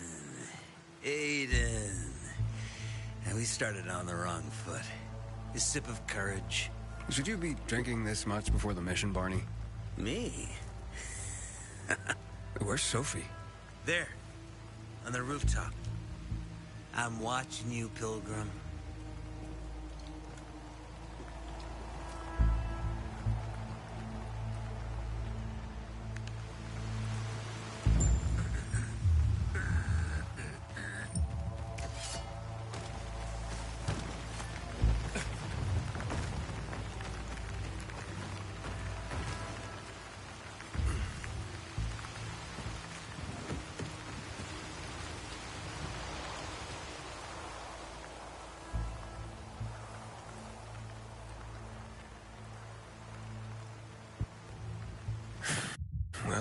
And we started on the wrong foot. A sip of courage. Should you be drinking this much before the mission, Barney? Me? Where's Sophie? There. On the rooftop. I'm watching you, Pilgrim.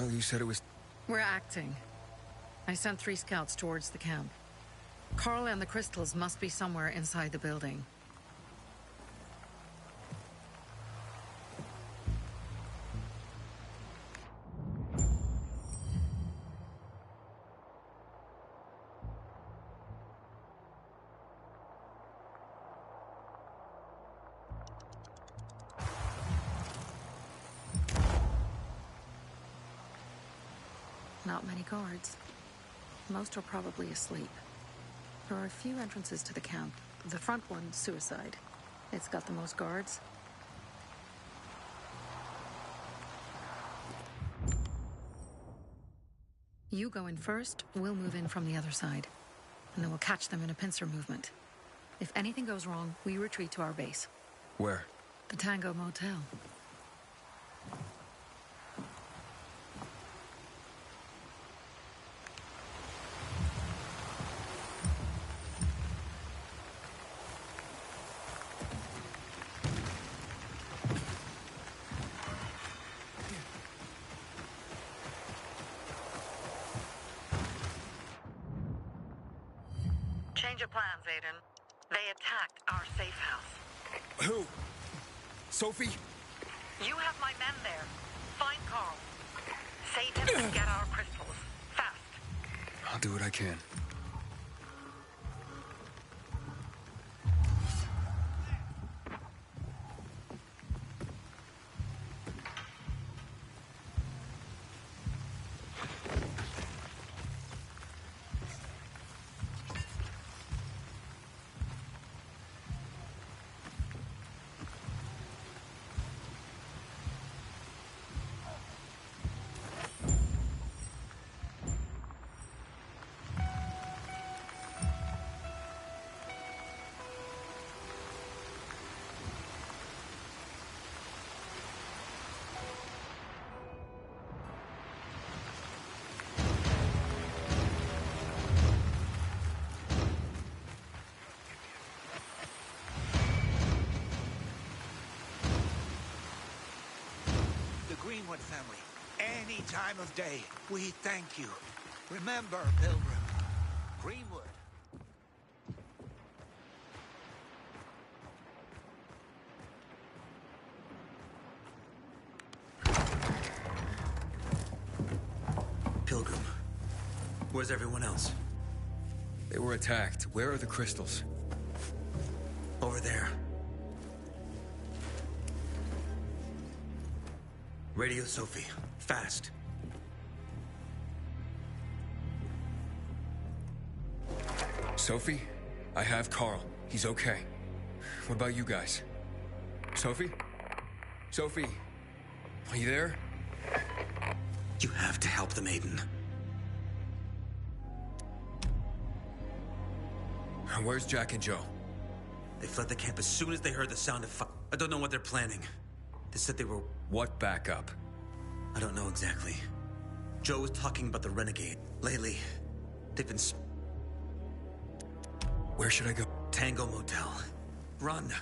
Well, you said it was... We're acting. I sent 3 scouts towards the camp. Carl and the crystals must be somewhere inside the building. Not many guards. Most are probably asleep. There are a few entrances to the camp. The front one, suicide. It's got the most guards. You go in first, we'll move in from the other side. And then we'll catch them in a pincer movement. If anything goes wrong, we retreat to our base. Where? The Tango Motel. Change of plans, Aiden. They attacked our safe house. Who? Sophie? You have my men there. Find Carl. Save him and get our crystals. Fast. I'll do what I can. Greenwood family, any time of day, we thank you. Remember, Pilgrim, Greenwood. Pilgrim, where's everyone else? They were attacked. Where are the crystals? Over there. Radio Sophie. Fast. Sophie? I have Carl. He's okay. What about you guys? Sophie? Sophie? Are you there? You have to help the maiden. Where's Jack and Joe? They fled the camp as soon as they heard the sound of fire. I don't know what they're planning. They said they were... What backup? I don't know exactly. Joe was talking about the renegade. Lately, they've been... Where should I go? Tango Motel. Run.